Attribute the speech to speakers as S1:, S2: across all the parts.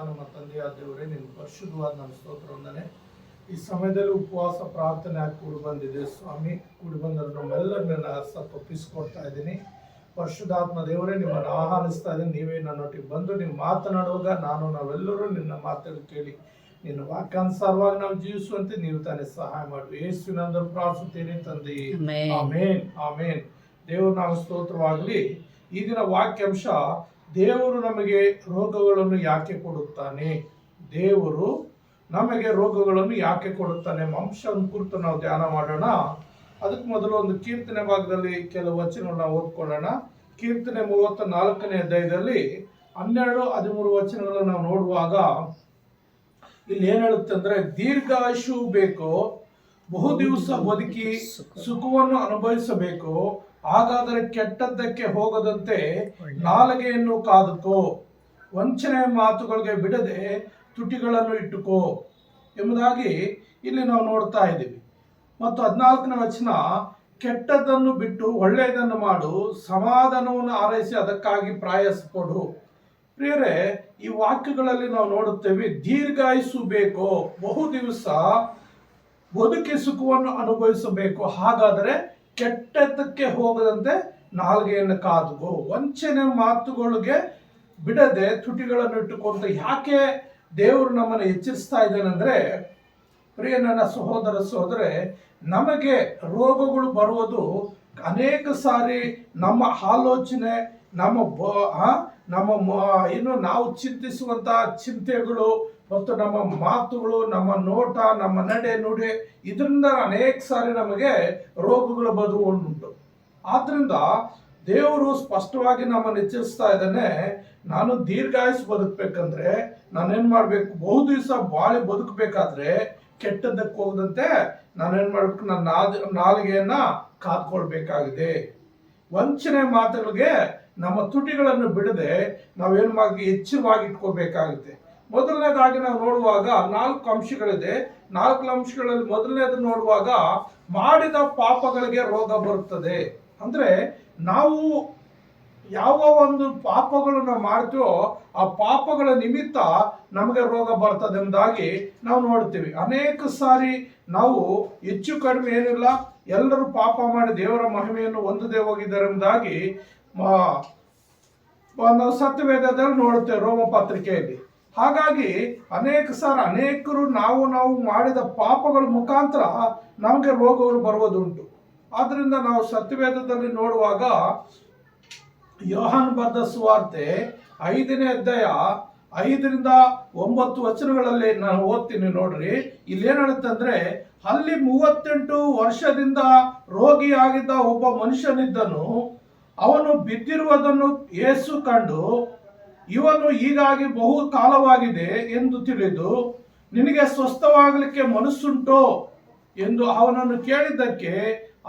S1: ನಮ್ಮ ತಂದೆಯ ದೇವರೇ, ನಿನ್ನ ಪರಿಶುದ್ಧವಾದ ನಮ್ಮ ಸ್ತೋತ್ರವಂದನೆ. ಈ ಸಮಯದಲ್ಲಿ ಉಪವಾಸ ಪ್ರಾರ್ಥನೆ ಆಗಿ ಕೂಡಿ ಬಂದಿದೆ ಸ್ವಾಮಿ. ಕೂಡಿ ಬಂದರೂ ನಮ್ಮೆಲ್ಲರನ್ನ ಒಪ್ಪಿಸ್ಕೊಡ್ತಾ ಇದ್ದೀನಿ. ಪರಿಶುದ್ಧಾತ್ಮ ದೇವರೇ, ನಿಮ್ಮನ್ನು ಆಹ್ವಾನಿಸ್ತಾ ಇದ್ದೀನಿ. ನೀವೇ ನನ್ನೊಟ್ಟಿಗೆ ಬಂದು ನೀವು ಮಾತನಾಡುವಾಗ ನಾವೆಲ್ಲರೂ ನಿನ್ನ ಮಾತನ್ನು ಕೇಳಿ ನಿನ್ನ ವಾಕ್ಯಾನುಸಾರವಾಗಿ ನಾವು ಜೀವಿಸುವಂತೆ ನೀವು ತಾನೇ ಸಹಾಯ ಮಾಡಿ. ಯೇಸುವಿನಂದರು ಪ್ರಾರ್ಥಿಸುತ್ತೇನೆ ತಂದೆ, ಆಮೇನ್ ಆಮೇನ್. ದೇವರು ನಾವು ಸ್ತೋತ್ರವಾಗಲಿ. ಈ ದಿನ ವಾಕ್ಯಾಂಶ, ದೇವರು ನಮಗೆ ರೋಗಗಳನ್ನು ಯಾಕೆ ಕೊಡುತ್ತಾನೆ? ದೇವರು ನಮಗೆ ರೋಗಗಳನ್ನು ಯಾಕೆ ಕೊಡುತ್ತಾನೆ ಅಂಶವನ್ನು ಕುರಿತು ನಾವು ಧ್ಯಾನ ಮಾಡೋಣ. ಅದಕ್ಕೆ ಮೊದಲು ಒಂದು ಕೀರ್ತನೆ ಭಾಗದಲ್ಲಿ ಕೆಲವು ವಚನಗಳನ್ನ ಓದ್ಕೊಳ್ಳೋಣ. ಕೀರ್ತನೆ 34ನೇ ಅಧ್ಯಾಯದಲ್ಲಿ 12-13 ವಚನಗಳನ್ನು ನಾವು ನೋಡುವಾಗ ಇಲ್ಲಿ ಏನ್ ಹೇಳುತ್ತೆ ಅಂದ್ರೆ, ದೀರ್ಘಾಯುಷು ಬೇಕು, ಬಹು ದಿವಸ ಬದುಕಿ ಸುಖವನ್ನು ಅನುಭವಿಸಬೇಕು, ಹಾಗಾದರೆ ಕೆಟ್ಟದ್ದಕ್ಕೆ ಹೋಗದಂತೆ ನಾಲಿಗೆಯನ್ನು ಕಾದುಕೋ, ವಂಚನೆ ಮಾತುಗಳಿಗೆ ಬಿಡದೆ ತುಟಿಗಳನ್ನು ಇಟ್ಟುಕೋ ಎಂಬುದಾಗಿ ಇಲ್ಲಿ ನಾವು ನೋಡ್ತಾ ಇದ್ದೀವಿ. ಮತ್ತು 14ನೇ ವಚನ, ಕೆಟ್ಟದ್ದನ್ನು ಬಿಟ್ಟು ಒಳ್ಳೆಯದನ್ನು ಮಾಡು, ಸಮಾಧಾನವನ್ನು ಆರೈಸಿ ಅದಕ್ಕಾಗಿ ಪ್ರಯಾಸ ಪಡು. ಪ್ರಿಯರೇ, ಈ ವಾಕ್ಯಗಳಲ್ಲಿ ನಾವು ನೋಡುತ್ತೇವೆ, ದೀರ್ಘಾಯುಸ್ಸು ಬೇಕು, ಬಹು ದಿವಸ ಬದುಕಿ ಸುಖವನ್ನು ಅನುಭವಿಸಬೇಕು, ಹಾಗಾದರೆ ಕೆಟ್ಟದ್ದಕ್ಕೆ ಹೋಗದಂತೆ ನಾಲ್ಗೆಯನ್ನು ಕಾದುಕೋ, ವಂಚನೆ ಮಾತುಗಳಿಗೆ ಬಿಡದೆ ತುಟಿಗಳನ್ನು ಇಟ್ಟುಕೊಂತ. ಯಾಕೆ ದೇವರು ನಮ್ಮನ್ನು ಎಚ್ಚರಿಸ್ತಾ ಇದ್ದಾನೆಂದ್ರೆ, ಪ್ರಿಯ ನನ್ನ ಸಹೋದರರೇ, ನಮಗೆ ರೋಗಗಳು ಬರುವುದು ಅನೇಕ ಸಾರಿ ನಮ್ಮ ಆಲೋಚನೆ, ನಾವು ಚಿಂತಿಸುವಂತ ಚಿಂತೆಗಳು ಮತ್ತು ನಮ್ಮ ಮಾತುಗಳು, ನಮ್ಮ ನೋಟ, ನಮ್ಮ ನಡೆ ನುಡಿ, ಇದರಿಂದ ಅನೇಕ ಸಾರಿ ನಮಗೆ ರೋಗಗಳು ಬರುವುದುಂಟು. ಆದ್ರಿಂದ ದೇವರು ಸ್ಪಷ್ಟವಾಗಿ ನಮ್ಮನ್ನು ಎಚ್ಚರಿಸ್ತಾ ಇದ್ದಾನೆ. ನಾನು ದೀರ್ಘಾಯುಸ್ ಬದುಕಬೇಕಂದ್ರೆ ನಾನೇನ್ ಮಾಡ್ಬೇಕು? ಬಹು ದಿವಸ ಬಾಳಿ ಬದುಕಬೇಕಾದ್ರೆ ಕೆಟ್ಟದ್ದಕ್ಕೆ ಹೋಗದಂತೆ ನಾನೇನ್ ಮಾಡ್ಬೇಕು? ನನ್ನ ನಾಲಿಗೆಯನ್ನ ಕಾದ್ಕೊಳ್ಬೇಕಾಗಿದೆ. ವಂಚನೆ ಮಾತುಗಳಿಗೆ ನಮ್ಮ ತುಟಿಗಳನ್ನು ಬಿಡದೆ ನಾವೇನ್ ಮಾಡಿ ಎಚ್ಚರವಾಗಿ ಇಟ್ಕೋಬೇಕಾಗುತ್ತೆ. ಮೊದಲನೇದಾಗಿ ನಾವು ನೋಡುವಾಗ 4 ಅಂಶಗಳಿದೆ. 4 ಅಂಶಗಳಲ್ಲಿ ಮೊದಲನೇದು ನೋಡುವಾಗ, ಮಾಡಿದ ಪಾಪಗಳಿಗೆ ರೋಗ ಬರುತ್ತದೆ. ಅಂದ್ರೆ ನಾವು ಯಾವ ಒಂದು ಪಾಪಗಳನ್ನು ಮಾಡ್ತೀವೋ ಆ ಪಾಪಗಳ ನಿಮಿತ್ತ ನಮಗೆ ರೋಗ ಬರ್ತದೆ ಎಂಬುದಾಗಿ ನಾವು ನೋಡ್ತೀವಿ. ಅನೇಕ ಸಾರಿ ನಾವು ಹೆಚ್ಚು ಕಡಿಮೆ ಏನಿಲ್ಲ, ಎಲ್ಲರೂ ಪಾಪ ಮಾಡಿ ದೇವರ ಮಹಿಮೆಯನ್ನು ಹೊಂದದೇ ಹೋಗಿದ್ದಾರೆ ಎಂಬುದಾಗಿ ನಾವು ಸತ್ಯವೇದದಲ್ಲಿ ನೋಡುತ್ತೇವೆ, ರೋಮ ಪತ್ರಿಕೆಯಲ್ಲಿ. ಹಾಗಾಗಿ ಅನೇಕರು ನಾವು ಮಾಡಿದ ಪಾಪಗಳ ಮುಖಾಂತರ ನಮಗೆ ರೋಗಗಳು ಬರುವುದುಂಟು. ಆದ್ರಿಂದ ನಾವು ಸತ್ಯವೇದದಲ್ಲಿ ನೋಡುವಾಗ, ಯೋಹಾನ ಬರೆದ ಸುವಾರ್ತೆ 5ನೇ ಅಧ್ಯಾಯ 5-9 ವಚನಗಳಲ್ಲಿ ನಾನು ಓದ್ತೀನಿ ನೋಡ್ರಿ. ಇಲ್ಲಿ ಏನ್ ಹೇಳುತ್ತಂದ್ರೆ, ಅಲ್ಲಿ 38 ವರ್ಷದಿಂದ ರೋಗಿಯಾಗಿದ್ದ ಒಬ್ಬ ಮನುಷ್ಯನಿದ್ದನು. ಅವನು ಬಿದ್ದಿರುವುದನ್ನು ಯೇಸು ಕಂಡು, ಇವನು ಹೀಗಾಗಿ ಬಹು ಕಾಲವಾಗಿದೆ ಎಂದು ತಿಳಿದು, ನಿನಗೆ ಸ್ವಸ್ಥವಾಗಲಿಕ್ಕೆ ಮನಸ್ಸುಂಟೋ ಎಂದು ಅವನನ್ನು ಕೇಳಿದ್ದಕ್ಕೆ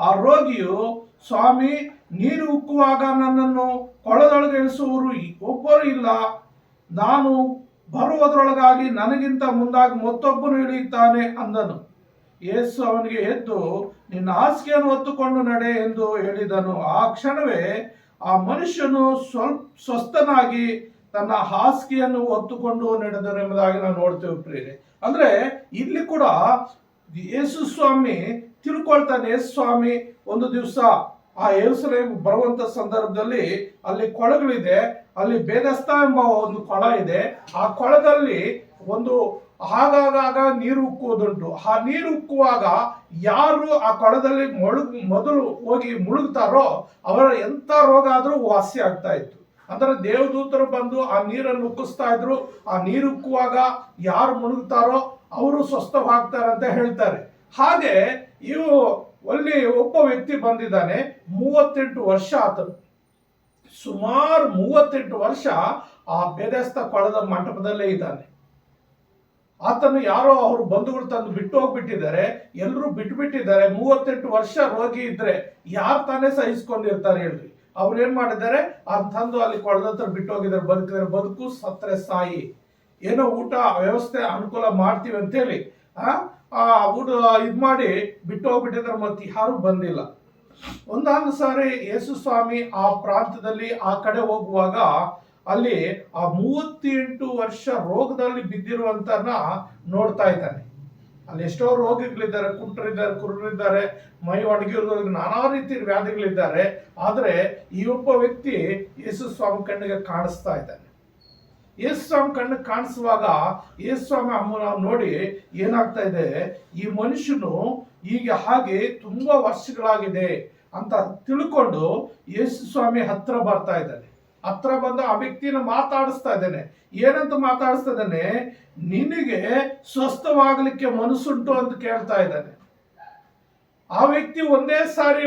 S1: ಆ ರೋಗಿಯು, ಸ್ವಾಮಿ, ನೀರು ಉಕ್ಕುವಾಗ ನನ್ನನ್ನು ಕೊಳದೊಳಗೆ ಇಳಿಸುವವರು ಒಬ್ಬರು ಇಲ್ಲ, ನಾನು ಬರುವುದರೊಳಗಾಗಿ ನನಗಿಂತ ಮುಂದಾಗಿ ಮತ್ತೊಬ್ಬನು ಇಳಿಯುತ್ತಾನೆ ಅಂದನು. ಯೇಸು ಅವನಿಗೆ, ಎದ್ದು ನಿನ್ನ ಹಾಸಿಗೆಯನ್ನು ಹೊತ್ತುಕೊಂಡು ನಡೆ ಎಂದು ಹೇಳಿದನು. ಆ ಕ್ಷಣವೇ ಆ ಮನುಷ್ಯನು ಸ್ವಸ್ಥನಾಗಿ ತನ್ನ ಹಾಸಿಗೆಯನ್ನು ಹೊತ್ತುಕೊಂಡು ನಡೆದನು ಎಂಬುದಾಗಿ ನಾವು ನೋಡ್ತೇವೆ ಪ್ರಿಯರೇ. ಅಂದ್ರೆ ಇಲ್ಲಿ ಕೂಡ ಯೇಸು ಸ್ವಾಮಿ ತಿಳ್ಕೊಳ್ತಾನೆ. ಯೇಸು ಸ್ವಾಮಿ ಒಂದು ದಿವಸ ಆ ಯೆರೂಸಲೇಮ್ ಬರುವಂತ ಸಂದರ್ಭದಲ್ಲಿ ಅಲ್ಲಿ ಕೊಳಗಳಿದೆ, ಅಲ್ಲಿ ಬೇದಸ್ತ ಎಂಬ ಒಂದು ಕೊಳ ಇದೆ. ಆ ಕೊಳದಲ್ಲಿ ಒಂದು ಆಗಾಗ ನೀರು ಉಕ್ಕುವುದುಂಟು. ಆ ನೀರು ಉಕ್ಕುವಾಗ ಯಾರು ಆ ಕೊಳದಲ್ಲಿ ಮೊದಲು ಹೋಗಿ ಮುಳುಗ್ತಾರೋ ಅವರ ಎಂತ ರೋಗ ಆದ್ರೂ ವಾಸಿ ಆಗ್ತಾ ಇತ್ತು. ಅಂದ್ರೆ ದೇವದೂತರು ಬಂದು ಆ ನೀರನ್ನು ಉಕ್ಕಿಸ್ತಾ ಇದ್ರು. ಆ ನೀರು ಉಕ್ಕುವಾಗ ಯಾರು ಮುಳುಗ್ತಾರೋ ಅವರು ಸ್ವಸ್ಥವಾಗ್ತಾರೆ ಅಂತ ಹೇಳ್ತಾರೆ. ಹಾಗೆ ಅಲ್ಲಿ ಒಬ್ಬ ವ್ಯಕ್ತಿ ಬಂದಿದ್ದಾನೆ. 38 ವರ್ಷ ಆತನು. ಸುಮಾರು 38 ವರ್ಷ ಆ ಬೇದಸ್ತ ಕೊಳದ ಮಂಟಪದಲ್ಲೇ ಇದ್ದಾನೆ. ಆತನು ಯಾರೋ ಅವರು ಬಂಧುಗಳು ತಂದು ಬಿಟ್ಟು ಹೋಗ್ಬಿಟ್ಟಿದ್ದಾರೆ, ಎಲ್ಲರೂ ಬಿಟ್ಟಿದ್ದಾರೆ. 38 ವರ್ಷ ರೋಗಿ ಇದ್ರೆ ಯಾರು ತಾನೇ ಸಹಿಸ್ಕೊಂಡಿರ್ತಾರೆ ಹೇಳ್ರಿ? ಅವ್ರು ಏನ್ ಮಾಡಿದ್ದಾರೆ, ತಂದು ಅಲ್ಲಿ ಕೊಳದ ಹತ್ರ ಬಿಟ್ಟು ಹೋಗಿದ್ದಾರೆ. ಬದುಕು, ಸತ್ರೆ ಸಾಯಿ, ಏನೋ ಊಟ ವ್ಯವಸ್ಥೆ ಅನುಕೂಲ ಮಾಡ್ತೀವಿ ಅಂತೇಳಿ ಊಟ ಇದ್ ಮಾಡಿ ಬಿಟ್ಟು ಹೋಗ್ಬಿಟ್ಟಿದ್ದಾರೆ. ಮತ್ತೆ ಯಾರು ಬಂದಿಲ್ಲ. ಒಂದಾದ ಸಾರಿ ಯೇಸು ಸ್ವಾಮಿ ಆ ಪ್ರಾಂತದಲ್ಲಿ ಆ ಕಡೆ ಹೋಗುವಾಗ ಅಲ್ಲಿ ಆ 38 ವರ್ಷ ರೋಗದಲ್ಲಿ ಬಿದ್ದಿರುವಂತನ ನೋಡ್ತಾ ಇದ್ದಾನೆ. ಅಲ್ಲಿ ಎಷ್ಟೋ ರೋಗಿಗಳಿದ್ದಾರೆ, ಕುಂಟರಿದ್ದಾರೆ, ಕುರುಡರಿದ್ದಾರೆ, ಮೈ ಒಣಗಿರೋದು, ನಾನಾ ರೀತಿಯ ವ್ಯಾಧಿಗಳಿದ್ದಾರೆ. ಆದರೆ ಈ ಒಬ್ಬ ವ್ಯಕ್ತಿ ಯೇಸು ಸ್ವಾಮಿ ಕಣ್ಣಿಗೆ ಕಾಣಿಸ್ತಾ ಇದ್ದಾನೆ. ಯೇಸು ಸ್ವಾಮಿ ಕಣ್ಣಿಗೆ ಕಾಣಿಸುವಾಗ ಯೇಸು ಸ್ವಾಮಿ ಅಮ್ಮನ ನೋಡಿ ಏನಾಗ್ತಾ ಇದೆ, ಈ ಮನುಷ್ಯನು ಹಾಗೆ ತುಂಬಾ ವರ್ಷಗಳಾಗಿದೆ ಅಂತ ತಿಳ್ಕೊಂಡು ಯೇಸು ಸ್ವಾಮಿ ಹತ್ರ ಬರ್ತಾ ಇದ್ದಾನೆ. ಹತ್ರ ಬಂದು ಆ ವ್ಯಕ್ತಿನ ಮಾತಾಡಿಸ್ತಾ ಇದ್ದಾನೆ. ಏನಂತ ಮಾತಾಡಿಸ್ತಾ ಇದ್ದಾನೆ? ನಿನಗೆ ಸ್ವಸ್ಥವಾಗಲಿಕ್ಕೆ ಮನಸ್ಸುಂಟು ಅಂತ ಕೇಳ್ತಾ ಇದ್ದಾನೆ. ಆ ವ್ಯಕ್ತಿ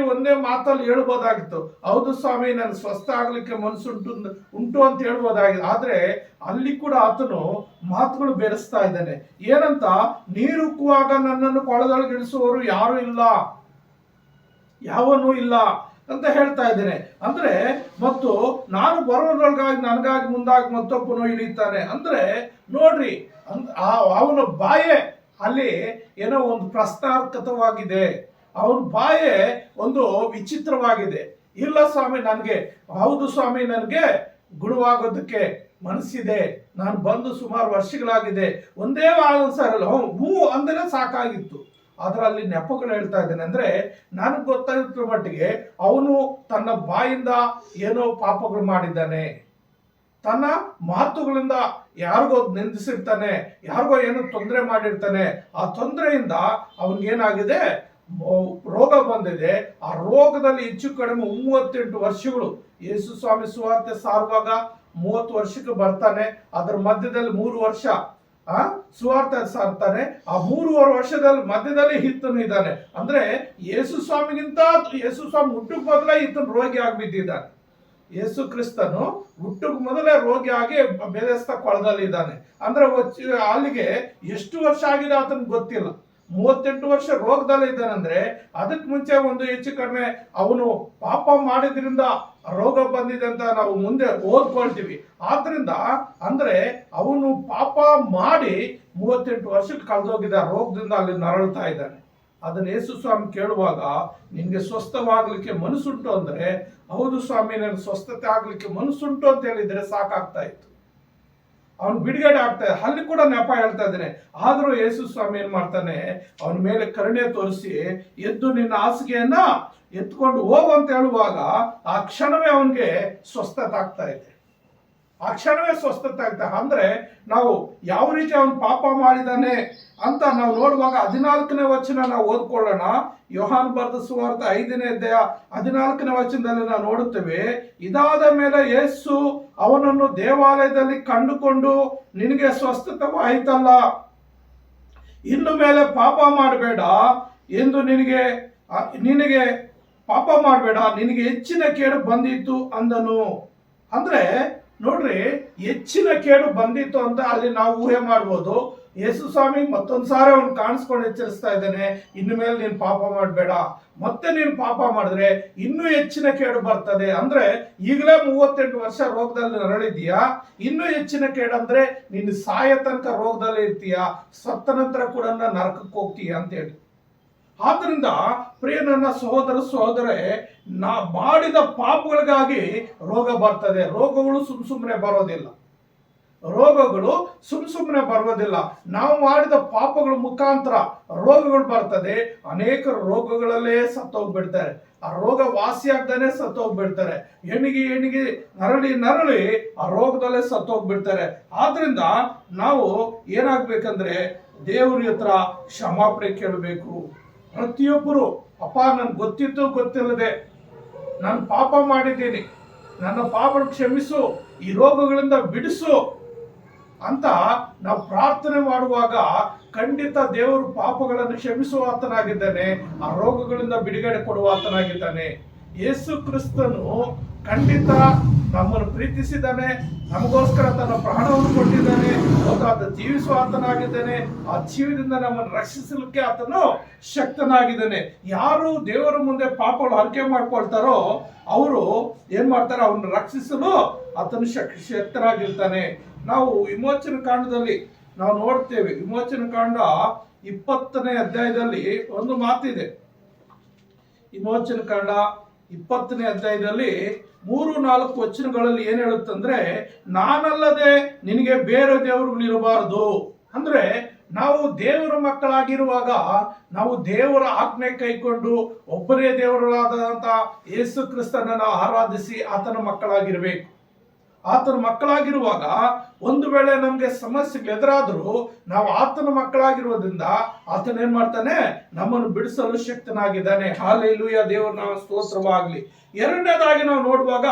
S1: ಒಂದೇ ಮಾತಲ್ಲಿ ಹೇಳ್ಬೋದಾಗಿತ್ತು, ಹೌದು ಸ್ವಾಮಿ ನನ್ಗೆ ಸ್ವಸ್ಥ ಆಗ್ಲಿಕ್ಕೆ ಉಂಟು ಅಂತ ಹೇಳ್ಬೋದಾಗಿದೆ. ಆದ್ರೆ ಅಲ್ಲಿ ಕೂಡ ಆತನು ಮಾತುಗಳು ಬೆರೆಸ್ತಾ ಇದ್ದಾನೆ. ಏನಂತ? ನೀರುಕ್ಕುವಾಗ ನನ್ನನ್ನು ಕೊಳದೊಳಗೆ ಇಳಿಸುವವರು ಯಾರು ಇಲ್ಲ, ಯಾವನೂ ಇಲ್ಲ ಅಂತ ಹೇಳ್ತಾ ಇದ್ದೇನೆ. ಅಂದ್ರೆ ಮತ್ತು ನಾನು ಬರೋದ್ರೊಳಗಾಗಿ ನನಗಾಗಿ ಮುಂದಾಗಿ ಮತ್ತೊಬ್ಬನು ಇಳಿತಾನೆ. ಅಂದ್ರೆ ನೋಡ್ರಿ, ಅವನ ಬಾಯೇ ಅಲ್ಲಿ ಏನೋ ಒಂದು ಪ್ರಶ್ನಾರ್ಥಕವಾಗಿದೆ, ಅವನ ಬಾಯೇ ಒಂದು ವಿಚಿತ್ರವಾಗಿದೆ. ಇಲ್ಲ ಸ್ವಾಮಿ ನನಗೆ, ಹೌದು ಸ್ವಾಮಿ ನನಗೆ ಗುಣವಾಗೋದಕ್ಕೆ ಮನಸ್ಸಿದೆ, ನಾನು ಬಂದು ಸುಮಾರು ವರ್ಷಗಳಾಗಿದೆ, ಒಂದೇ ಸರಲ್ಲ ಹೂ ಅಂದ್ರೆ ಸಾಕಾಗಿತ್ತು. ಅದರಲ್ಲಿ ನೆಪಗಳು ಹೇಳ್ತಾ ಇದ್ದೇನೆ. ಅಂದ್ರೆ ನನಗೆ ಗೊತ್ತಾಗಿರೋ ಮಟ್ಟಿಗೆ ಅವನು ತನ್ನ ಬಾಯಿಂದ ಏನೋ ಪಾಪಗಳು ಮಾಡಿದ್ದಾನೆ, ತನ್ನ ಮಾತುಗಳಿಂದ ಯಾರಿಗೋ ನಿಂದಿಸಿರ್ತಾನೆ, ಯಾರಿಗೋ ಏನೋ ತೊಂದರೆ ಮಾಡಿರ್ತಾನೆ. ಆ ತೊಂದರೆಯಿಂದ ಅವನಿಗೇನಾಗಿದೆ, ರೋಗ ಬಂದಿದೆ. ಆ ರೋಗದಲ್ಲಿ ಹೆಚ್ಚು ಕಡಿಮೆ 38 ವರ್ಷಗಳು. ಯೇಸು ಸ್ವಾಮಿ ಸುವಾರ್ತೆ ಸಾರುವಾಗ 30 ವರ್ಷಕ್ಕೆ ಬರ್ತಾನೆ. ಅದರ ಮಧ್ಯದಲ್ಲಿ 3 ವರ್ಷ ಸುವಾರ್ತೆ ಸಾರ್ತಾನೆ. ಆ 3.5 ವರ್ಷದಲ್ಲಿ ಮಧ್ಯದಲ್ಲಿ ಈತನು ಇದ್ದಾನೆ. ಅಂದ್ರೆ ಯೇಸು ಸ್ವಾಮಿ ಹುಟ್ಟುಕ್ ಮೊದಲೇ ಈತನು ರೋಗಿ ಆಗಿಬಿದ್ದಿದ್ದಾನೆ. ಯೇಸು ಕ್ರಿಸ್ತನು ಹುಟ್ಟುಕ್ ಮೊದಲೇ ರೋಗಿ ಆಗಿ ಬೇರೆಸ್ತ ಕೊಳದಲ್ಲಿ ಇದ್ದಾನೆ. ಅಂದ್ರೆ ಅಲ್ಲಿಗೆ ಎಷ್ಟು ವರ್ಷ ಆಗಿದೆ ಆತನಿಗೆ ಗೊತ್ತಿಲ್ಲ. 38 ವರ್ಷ ರೋಗದಲ್ಲಿ ಇದ್ದಾನಂದ್ರೆ ಅದಕ್ಕೆ ಮುಂಚೆ ಒಂದು ಹೆಚ್ಚು ಕಡಿಮೆ ಅವನು ಪಾಪ ಮಾಡಿದ್ರಿಂದ ರೋಗ ಬಂದಿದೆ ಅಂತ ನಾವು ಮುಂದೆ ಓದ್ಕೊಳ್ತೀವಿ. ಆದ್ರಿಂದ ಅಂದ್ರೆ ಅವನು ಪಾಪ ಮಾಡಿ 38 ವರ್ಷಕ್ಕೆ ಕಳೆದೋಗಿದ್ದ ರೋಗದಿಂದ ಅಲ್ಲಿ ನರಳ್ತಾ ಇದ್ದಾನೆ. ಅದನ್ನ ಯೇಸು ಸ್ವಾಮಿ ಕೇಳುವಾಗ ನಿನ್ಗೆ ಸ್ವಸ್ಥವಾಗ್ಲಿಕ್ಕೆ ಮನಸ್ಸುಂಟು ಅಂದ್ರೆ, ಹೌದು ಸ್ವಾಮಿ ನನಗೆ ಸ್ವಸ್ಥತೆ ಆಗ್ಲಿಕ್ಕೆ ಮನಸ್ಸುಂಟು ಅಂತ ಹೇಳಿದ್ರೆ ಸಾಕಾಗ್ತಾ ಇತ್ತು. ಅವನು ಬಿಡುಗಡೆ ಆಗ್ತಾ ಅಲ್ಲಿ ಕೂಡ ನೆಪ ಹೇಳ್ತಾ ಇದ್ದಾನೆ. ಆದ್ರೂ ಯೇಸು ಸ್ವಾಮಿ ಏನ್ ಮಾಡ್ತಾನೆ, ಅವನ ಮೇಲೆ ಕರುಣೆ ತೋರಿಸಿ ಎದ್ದು ನಿನ್ನ ಹಾಸಿಗೆಯನ್ನ ಎತ್ಕೊಂಡು ಹೋಗು ಅಂತ ಹೇಳುವಾಗ ಆ ಕ್ಷಣವೇ ಅವನಿಗೆ ಸ್ವಸ್ಥತೆ ಆಗ್ತಾ ಇದೆ. ಆ ಕ್ಷಣವೇ ಸ್ವಸ್ಥತೆ ಆಗ್ತಾ. ಅಂದ್ರೆ ನಾವು ಯಾವ ರೀತಿ ಅವನು ಪಾಪ ಮಾಡಿದಾನೆ ಅಂತ ನಾವು ನೋಡುವಾಗ 14ನೇ ವಚನ ನಾವು ಓದ್ಕೊಳ್ಳೋಣ. ಯೋಹಾನ್ ಬರೆದ ಸುವಾರ್ತೆ 5ನೇ ಅಧ್ಯಾಯ 14ನೇ ವಚನದಲ್ಲಿ ನಾವು ನೋಡುತ್ತೇವೆ. ಇದಾದ ಮೇಲೆ ಯೇಸು ಅವನನ್ನು ದೇವಾಲಯದಲ್ಲಿ ಕಂಡುಕೊಂಡು, ನಿನಗೆ ಸ್ವಸ್ಥವಾಯಿತಲ್ಲ, ಇನ್ನು ಮೇಲೆ ಪಾಪ ಮಾಡಬೇಡ ಎಂದು ನಿನಗೆ ಪಾಪ ಮಾಡಬೇಡ, ನಿನಗೆ ಹೆಚ್ಚಿನ ಕೇಡು ಬಂದಿತ್ತು ಅಂದನು. ಅಂದ್ರೆ ನೋಡ್ರಿ, ಹೆಚ್ಚಿನ ಕೇಡು ಬಂದಿತ್ತು ಅಂತ ಅಲ್ಲಿ ನಾವು ಊಹೆ ಮಾಡ್ಬೋದು. ಯೇಸು ಸ್ವಾಮಿ ಮತ್ತೊಂದ್ಸಾರಿ ಅವ್ನು ಕಾಣಿಸ್ಕೊಂಡು ಎಚ್ಚರಿಸ್ತಾ ಇದ್ದಾನೆ, ಇನ್ನು ಮೇಲೆ ನೀನು ಪಾಪ ಮಾಡಬೇಡ, ಮತ್ತೆ ನೀನು ಪಾಪ ಮಾಡಿದ್ರೆ ಇನ್ನೂ ಹೆಚ್ಚಿನ ಕೇಡು ಬರ್ತದೆ. ಅಂದ್ರೆ ಈಗಲೇ 38 ವರ್ಷ ರೋಗದಲ್ಲಿ ನರಳಿದೀಯಾ, ಇನ್ನೂ ಹೆಚ್ಚಿನ ಕೇಡು ಅಂದ್ರೆ ನೀನು ಸಾಯ ತನಕ ರೋಗದಲ್ಲಿ ಇರ್ತೀಯ, ಸತ್ತ ನಂತರ ಕೂಡ ನರಕಕ್ಕೆ ಹೋಗ್ತೀಯ ಅಂತ ಹೇಳಿ. ಆದ್ರಿಂದ ಪ್ರಿಯ ನನ್ನ ಸಹೋದರರೇ, ನಾ ಮಾಡಿದ ಪಾಪಗಳಿಗಾಗಿ ರೋಗ ಬರ್ತದೆ. ರೋಗಗಳು ಸುಮ್ಮನೆ ಬರೋದಿಲ್ಲ. ನಾವು ಮಾಡಿದ ಪಾಪಗಳ ಮುಖಾಂತರ ರೋಗಗಳು ಬರ್ತದೆ. ಅನೇಕ ರೋಗಗಳಲ್ಲೇ ಸತ್ತೋಗ್ಬಿಡ್ತಾರೆ. ಆ ರೋಗ ವಾಸಿ ಆಗ್ದಾನೆ ಸತ್ತೋಗ್ಬಿಡ್ತಾರೆ. ಎಣಿಗೆ ನರಳಿ ಆ ರೋಗದಲ್ಲೇ ಸತ್ತೋಗ್ಬಿಡ್ತಾರೆ. ಆದ್ರಿಂದ ನಾವು ಏನಾಗ್ಬೇಕಂದ್ರೆ ದೇವ್ರ ಹತ್ರ ಕ್ಷಮಾಪಣೆ ಕೇಳಬೇಕು. ಪ್ರತಿಯೊಬ್ಬರು, ಅಪ್ಪ ನನ್ಗೆ ಗೊತ್ತಿತ್ತು ಗೊತ್ತಿಲ್ಲದೆ ನಾನು ಪಾಪ ಮಾಡಿದ್ದೀನಿ, ನನ್ನ ಪಾಪ ಕ್ಷಮಿಸು, ಈ ರೋಗಗಳಿಂದ ಬಿಡಿಸು ಅಂತ ನಾವು ಪ್ರಾರ್ಥನೆ ಮಾಡುವಾಗ ಖಂಡಿತ ದೇವರು ಪಾಪಗಳನ್ನು ಕ್ಷಮಿಸುವ ಆತನಾಗಿದ್ದಾನೆ, ಆ ರೋಗಗಳಿಂದ ಬಿಡುಗಡೆ ಕೊಡುವ ಆತನಾಗಿದ್ದಾನೆ. ಯೇಸು ಕ್ರಿಸ್ತನು ಖಂಡಿತ ನಮ್ಮನ್ನು ಪ್ರೀತಿಸಿದ್ದಾನೆ, ನಮಗೋಸ್ಕರ ತನ್ನ ಪ್ರಾಣವನ್ನು ಕೊಟ್ಟಿದ್ದಾನೆ, ಆತ ಜೀವಿಸುವ ಆತನಾಗಿದ್ದಾನೆ. ಆ ಜೀವದಿಂದ ನಮ್ಮನ್ನು ರಕ್ಷಿಸಲಿಕ್ಕೆ ಆತನು ಶಕ್ತನಾಗಿದ್ದಾನೆ. ಯಾರು ದೇವರ ಮುಂದೆ ಪಾಪಗಳು ಹರಕೆ ಮಾಡ್ಕೊಳ್ತಾರೋ ಅವರು ಏನ್ ಮಾಡ್ತಾರೆ, ಅವನ್ನ ರಕ್ಷಿಸಲು ಆತನು ಶಕ್ತನಾಗಿರ್ತಾನೆ. ನಾವು ವಿಮೋಚನ ಕಾಂಡದಲ್ಲಿ ನಾವು ನೋಡ್ತೇವೆ. ವಿಮೋಚನ ಕಾಂಡ 20ನೇ ಅಧ್ಯಾಯದಲ್ಲಿ ಒಂದು ಮಾತಿದೆ. ವಿಮೋಚನ ಕಾಂಡ 20ನೇ ಅಧ್ಯಾಯದಲ್ಲಿ 3-4 ವಚನಗಳಲ್ಲಿ ಏನ್ ಹೇಳುತ್ತಂದ್ರೆ, ನಾನಲ್ಲದೆ ನಿನಗೆ ಬೇರೆ ದೇವರುಗಳಿರಬಾರದು. ಅಂದ್ರೆ ನಾವು ದೇವರ ಮಕ್ಕಳಾಗಿರುವಾಗ ನಾವು ದೇವರ ಆಜ್ಞೆ ಕೈಕೊಂಡು ಒಬ್ಬರೇ ದೇವರಾದಂತ ಯೇಸು ಕ್ರಿಸ್ತನನ್ನು ಆರಾಧಿಸಿ ಆತನ ಮಕ್ಕಳಾಗಿರ್ಬೇಕು. ಆತನ ಮಕ್ಕಳಾಗಿರುವಾಗ ಒಂದು ವೇಳೆ ನಮ್ಗೆ ಸಮಸ್ಯೆಗಳು ಎದುರಾದ್ರೂ ನಾವು ಆತನ ಮಕ್ಕಳಾಗಿರೋದ್ರಿಂದ ಆತನ ಏನ್ ಮಾಡ್ತಾನೆ, ನಮ್ಮನ್ನು ಬಿಡಿಸಲು ಶಕ್ತನಾಗಿದ್ದಾನೆ. ಹಾಲೆಲೂಯಾ, ದೇವರ ನಾಮ ಸ್ತೋತ್ರವಾಗ್ಲಿ. ಎರಡನೇದಾಗಿ ನಾವು ನೋಡುವಾಗ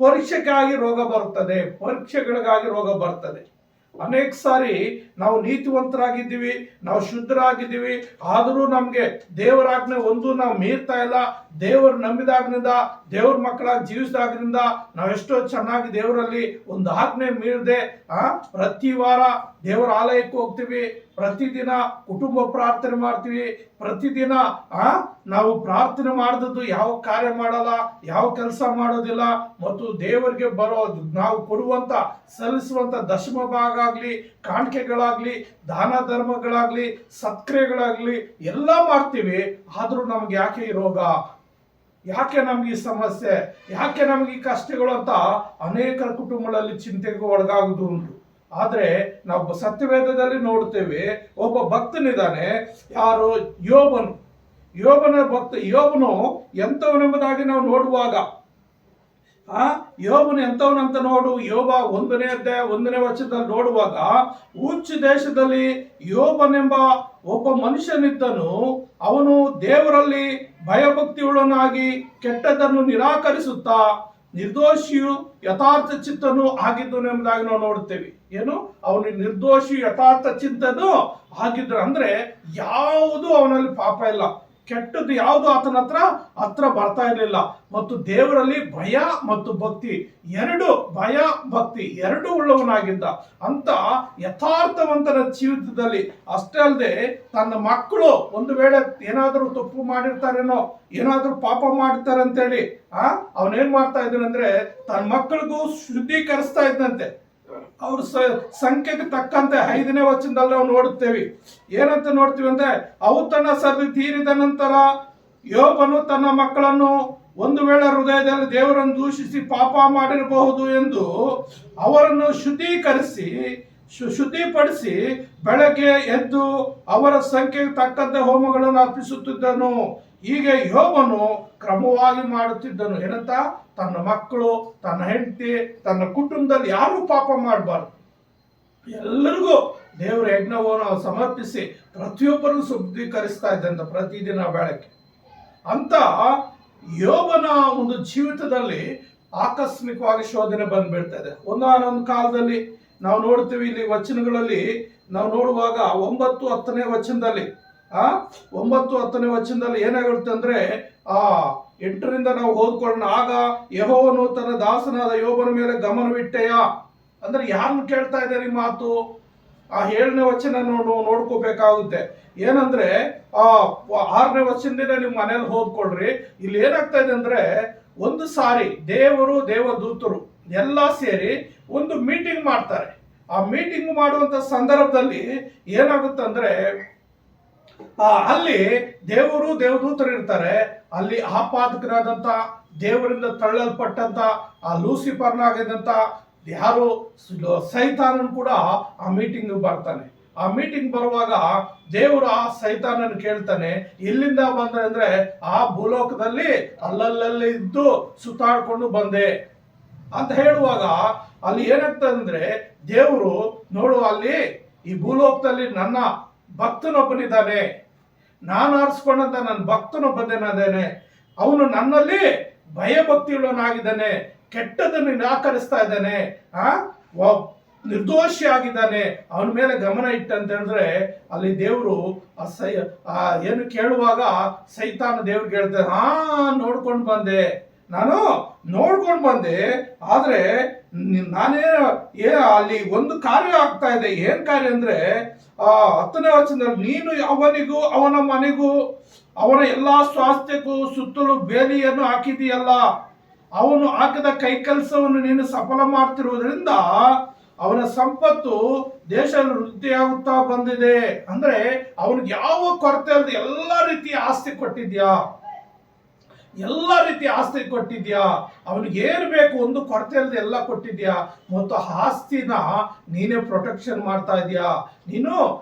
S1: ಪರೀಕ್ಷೆಗಾಗಿ ರೋಗ ಬರುತ್ತದೆ, ಪರೀಕ್ಷೆಗಳಿಗಾಗಿ ರೋಗ ಬರ್ತದೆ. ಅನೇಕ ಸಾರಿ ನಾವು ನೀತಿವಂತರಾಗಿದ್ದೀವಿ, ನಾವು ಶುದ್ಧರಾಗಿದ್ದೀವಿ, ಆದರೂ ನಮ್ಗೆ ದೇವರಾಜ್ಞೆ ಒಂದು ನಾವು ಮೀರ್ತಾ ಇಲ್ಲ. ದೇವರು ನಂಬಿದಾಗ್ನಿಂದ, ದೇವ್ರ ಮಕ್ಕಳಾಗಿ ಜೀವಿಸಿದಾಗ್ರಿಂದ ನಾವು ಎಷ್ಟೋ ಚೆನ್ನಾಗಿ ದೇವರಲ್ಲಿ ಒಂದು ಆಜ್ಞೆ ಮೀರದೆ ಪ್ರತಿ ವಾರ ದೇವರ ಆಲಯಕ್ಕೆ ಹೋಗ್ತೀವಿ, ಪ್ರತಿದಿನ ಕುಟುಂಬ ಪ್ರಾರ್ಥನೆ ಮಾಡ್ತೀವಿ, ಪ್ರತಿದಿನ ನಾವು ಪ್ರಾರ್ಥನೆ ಮಾಡಿದ್ದು ಯಾವ ಕಾರ್ಯ ಮಾಡಲ್ಲ, ಯಾವ ಕೆಲಸ ಮಾಡೋದಿಲ್ಲ. ಮತ್ತು ದೇವರಿಗೆ ನಾವು ಕೊಡುವಂತ ಸಲ್ಲಿಸುವಂತ ದಶಮ ಭಾಗ ಆಗ್ಲಿ, ಕಾಣಿಕೆಗಳಾಗ್ಲಿ, ದಾನ ಧರ್ಮಗಳಾಗ್ಲಿ, ಸತ್ಕ್ರಿಯೆಗಳಾಗ್ಲಿ ಎಲ್ಲ ಮಾಡ್ತೀವಿ. ಆದ್ರೂ ನಮ್ಗೆ ಯಾಕೆ ಈ ರೋಗ, ಯಾಕೆ ನಮ್ಗೆ ಈ ಸಮಸ್ಯೆ, ಯಾಕೆ ನಮ್ಗೆ ಈ ಕಷ್ಟಗಳು ಅಂತ ಅನೇಕ ಕುಟುಂಬಗಳಲ್ಲಿ ಚಿಂತೆಗೆ ಒಳಗಾಗುವುದು ಉಂಟು. ಆದ್ರೆ ನಾವು ಸತ್ಯವೇದದಲ್ಲಿ ನೋಡ್ತೇವೆ, ಒಬ್ಬ ಭಕ್ತನಿದ್ದಾನೆ, ಯಾರು, ಯೋಬನು ಎಂತವನೆಂಬುದಾಗಿ ನಾವು ನೋಡುವಾಗ ಯೋಬನು ಎಂತವನಂತ ನೋಡು, ಯೋಬ 1ನೇ ಅಧ್ಯಾಯ 1ನೇ ವಚನದಲ್ಲಿ ನೋಡುವಾಗ, ಉಚ್ಚ ದೇಶದಲ್ಲಿ ಯೋಬನೆಂಬ ಒಬ್ಬ ಮನುಷ್ಯನಿದ್ದನು. ಅವನು ದೇವರಲ್ಲಿ ಭಯಭಕ್ತಿಯುಳ್ಳನಾಗಿ ಕೆಟ್ಟದನ್ನು ನಿರಾಕರಿಸುತ್ತಾ ನಿರ್ದೋಷಿಯು ಯಥಾರ್ಥ ಚಿತ್ತನು ಆಗಿದ್ದನು ಎಂಬುದಾಗಿ ನಾವು ನೋಡುತ್ತೇವೆ. ಏನು, ಅವನು ನಿರ್ದೋಷಿ ಯಥಾರ್ಥ ಚಿಂತನು ಆಗಿದ್ರು ಅಂದ್ರೆ ಯಾವುದು ಅವನಲ್ಲಿ ಪಾಪ ಇಲ್ಲ, ಕೆಟ್ಟದ್ದು ಯಾವುದು ಆತನ ಹತ್ರ ಬರ್ತಾ ಇರಲಿಲ್ಲ. ಮತ್ತು ದೇವರಲ್ಲಿ ಭಯ ಮತ್ತು ಭಕ್ತಿ ಎರಡು ಉಳ್ಳವನಾಗಿದ್ದ ಅಂತ ಯಥಾರ್ಥವಂತರ ಜೀವಿತದಲ್ಲಿ. ಅಷ್ಟೇ ಅಲ್ಲದೆ ತನ್ನ ಮಕ್ಕಳು ಒಂದು ವೇಳೆ ಏನಾದರೂ ತಪ್ಪು ಮಾಡಿರ್ತಾರೇನೋ, ಏನಾದ್ರೂ ಪಾಪ ಮಾಡ್ತಾರೆ ಅಂತೇಳಿ ಅವನೇನ್ ಮಾಡ್ತಾ ಇದ್ದಾನಂದ್ರೆ ತನ್ನ ಮಕ್ಕಳಿಗೂ ಶುದ್ಧೀಕರಿಸ್ತಾ ಇದ್ದಂತೆ. ಅವ್ರ ಸಂಖ್ಯೆಗೆ ತಕ್ಕಂತೆ 5ನೇ ವಚನದಲ್ಲಿ ನಾವು ನೋಡುತ್ತೇವೆ. ಏನಂತ ನೋಡ್ತೀವಿ ಅಂದ್ರೆ, ಅವು ತನ್ನ ಸರಿ ತೀರಿದ ನಂತರ ಯೋಬನು ತನ್ನ ಮಕ್ಕಳನ್ನು ಒಂದು ವೇಳೆ ಹೃದಯದಲ್ಲಿ ದೇವರನ್ನು ದೂಷಿಸಿ ಪಾಪ ಮಾಡಿರಬಹುದು ಎಂದು ಅವರನ್ನು ಶುದ್ಧಿಪಡಿಸಿ ಬೆಳಗ್ಗೆ ಎದ್ದು ಅವರ ಸಂಖ್ಯೆಗೆ ತಕ್ಕಂತೆ ಹೋಮಗಳನ್ನು ಅರ್ಪಿಸುತ್ತಿದ್ದನು. ಹೀಗೆ ಯೋಬನು ಕ್ರಮವಾಗಿ ಮಾಡುತ್ತಿದ್ದನು. ಏನಂತ, ತನ್ನ ಮಕ್ಕಳು, ತನ್ನ ಹೆಂಡತಿ, ತನ್ನ ಕುಟುಂಬದಲ್ಲಿ ಯಾರೂ ಪಾಪ ಮಾಡಬಾರ್ದು, ಎಲ್ಲರಿಗೂ ದೇವರ ಯಜ್ಞವನ್ನು ಸಮರ್ಪಿಸಿ ಪ್ರತಿಯೊಬ್ಬರೂ ಶುದ್ಧೀಕರಿಸ್ತಾ ಇದ್ದಂತ ಪ್ರತಿದಿನ ಬೆಳಗ್ಗೆ. ಅಂತ ಯೋಬನ ಒಂದು ಜೀವಿತದಲ್ಲಿ ಆಕಸ್ಮಿಕವಾಗಿ ಶೋಧನೆ ಬಂದ್ಬಿಡ್ತದೆ. ಒಂದಾನೊಂದು ಕಾಲದಲ್ಲಿ ನಾವು ನೋಡ್ತೀವಿ, ಇಲ್ಲಿ ವಚನಗಳಲ್ಲಿ ನಾವು ನೋಡುವಾಗ 9-10ನೇ ವಚನದಲ್ಲಿ 9-10ನೇ ವಚನದಲ್ಲಿ ಏನಾಗುತ್ತೆ ಅಂದ್ರೆ 8ರಿಂದ ನಾವು ಓದ್ಕೊಳ್ಳೋಣ. ಆಗ ಯೆಹೋವನು ತನ್ನ ದಾಸನಾದ ಯೋಬನ ಮೇಲೆ ಗಮನವಿಟ್ಟೆಯ, ಅಂದ್ರೆ ಯಾರನ್ನು ಕೇಳ್ತಾ ಇದ್ದಾರೆ ಈ ಮಾತು? 7ನೇ ವಚನ ನೋಡ್ಕೋಬೇಕಾಗುತ್ತೆ. ಏನಂದ್ರೆ 6ನೇ ವಚನದಿಂದ ನೀವು ಮನೇಲಿ ಓದ್ಕೊಳ್ರಿ. ಇಲ್ಲಿ ಏನಾಗ್ತಾ ಇದೆ ಅಂದ್ರೆ, ಒಂದು ಸಾರಿ ದೇವದೂತರು ಎಲ್ಲ ಸೇರಿ ಒಂದು ಮೀಟಿಂಗ್ ಮಾಡ್ತಾರೆ. ಆ ಮೀಟಿಂಗ್ ಮಾಡುವಂತ ಸಂದರ್ಭದಲ್ಲಿ ಏನಾಗುತ್ತಂದ್ರೆ, ಅಲ್ಲಿ ದೇವದೂತರು ಇರ್ತಾರೆ. ಅಲ್ಲಿ ಆಪಾದಕರಾದಂತ, ದೇವರಿಂದ ತಳ್ಳಲ್ಪಟ್ಟಂತ ಆ ಲೂಸಿಫರ್ನಾಗಿದ್ದಂತ ಯಾರು ಸೈತಾನನ್ ಕೂಡ ಆ ಮೀಟಿಂಗ್ ಬರ್ತಾನೆ. ಆ ಮೀಟಿಂಗ್ ಬರುವಾಗ ದೇವರು ಆ ಸೈತಾನನ್ ಕೇಳ್ತಾನೆ, ಎಲ್ಲಿಂದ ಬಂದ್ರೆ ಅಂದ್ರೆ, ಆ ಭೂಲೋಕದಲ್ಲಿ ಅಲ್ಲಲ್ಲಿ ಇದ್ದು ಸುತ್ತಾಡ್ಕೊಂಡು ಬಂದೆ ಅಂತ ಹೇಳುವಾಗ ಅಲ್ಲಿ ಏನಾಗ್ತದೆ ಅಂದ್ರೆ, ದೇವರು ನೋಡು, ಅಲ್ಲಿ ಈ ಭೂಲೋಕದಲ್ಲಿ ನನ್ನ ಭಕ್ತನೊಬ್ಬನಿದ್ದಾನೆ, ನಾನು ಆರಿಸ್ಕೊಂಡಂತ ನನ್ನ ಭಕ್ತನೊಬ್ಬನೇನಾದೇನೆ, ಅವನು ನನ್ನಲ್ಲಿ ಭಯಭಕ್ತಿಯುಳ್ಳವನಾಗಿದ್ದಾನೆ, ಕೆಟ್ಟದನ್ನು ನಿರಾಕರಿಸ್ತಾ ಇದ್ದಾನೆ, ನಿರ್ದೋಷಿ ಆಗಿದ್ದಾನೆ, ಅವನ ಮೇಲೆ ಗಮನ ಇಟ್ಟಂತ ಹೇಳಿದ್ರೆ, ಅಲ್ಲಿ ದೇವರು ಏನು ಕೇಳುವಾಗ ಸೈತಾನ ದೇವ್ರಿಗೆ ಹೇಳ್ತಾನೆ, ನಾನು ನೋಡ್ಕೊಂಡು ಬಂದೆ, ಆದ್ರೆ ನಾನೇ ಅಲ್ಲಿ ಒಂದು ಕಾರ್ಯ ಆಗ್ತಾ ಇದೆ. ಏನ್ ಕಾರ್ಯ ಅಂದ್ರೆ, 10ನೇ ವಚನದಲ್ಲಿ, ನೀನು ಅವನಿಗೂ ಅವನ ಮನೆಗೂ ಅವನ ಎಲ್ಲಾ ಸ್ವಾಸ್ಥ್ಯಕ್ಕೂ ಸುತ್ತಲೂ ಬೇಲಿಯನ್ನು ಹಾಕಿದೆಯಲ್ಲ, ಅವನು ಹಾಕಿದ ಕೈ ಕೆಲಸವನ್ನು ನೀನು ಸಫಲ ಮಾಡ್ತಿರುವುದರಿಂದ ಅವನ ಸಂಪತ್ತು ದೇಶದಲ್ಲಿ ವೃದ್ಧಿಯಾಗುತ್ತಾ ಬಂದಿದೆ. ಅಂದ್ರೆ ಅವನಿಗೆ ಯಾವ ಕೊರತೆ ಅಲ್ಲದೆ ಎಲ್ಲ ರೀತಿಯ ಆಸ್ತಿ ಕೊಟ್ಟಿದ್ಯಾ, ಎಲ್ಲ ರೀತಿಯ ಆಸ್ತಿ ಕೊಟ್ಟಿದ್ಯಾ, ಅವನಿಗೆ ಏನು ಬೇಕು ಒಂದು ಕೊರತೆ ಇಲ್ಲದೆ ಎಲ್ಲ ಕೊಟ್ಟಿದ್ಯಾ, ಮತ್ತು ಆಸ್ತಿನ ನೀನೇ ಪ್ರೊಟೆಕ್ಷನ್ ಮಾಡ್ತಾ ಇದೀಯಾ, ನೀನು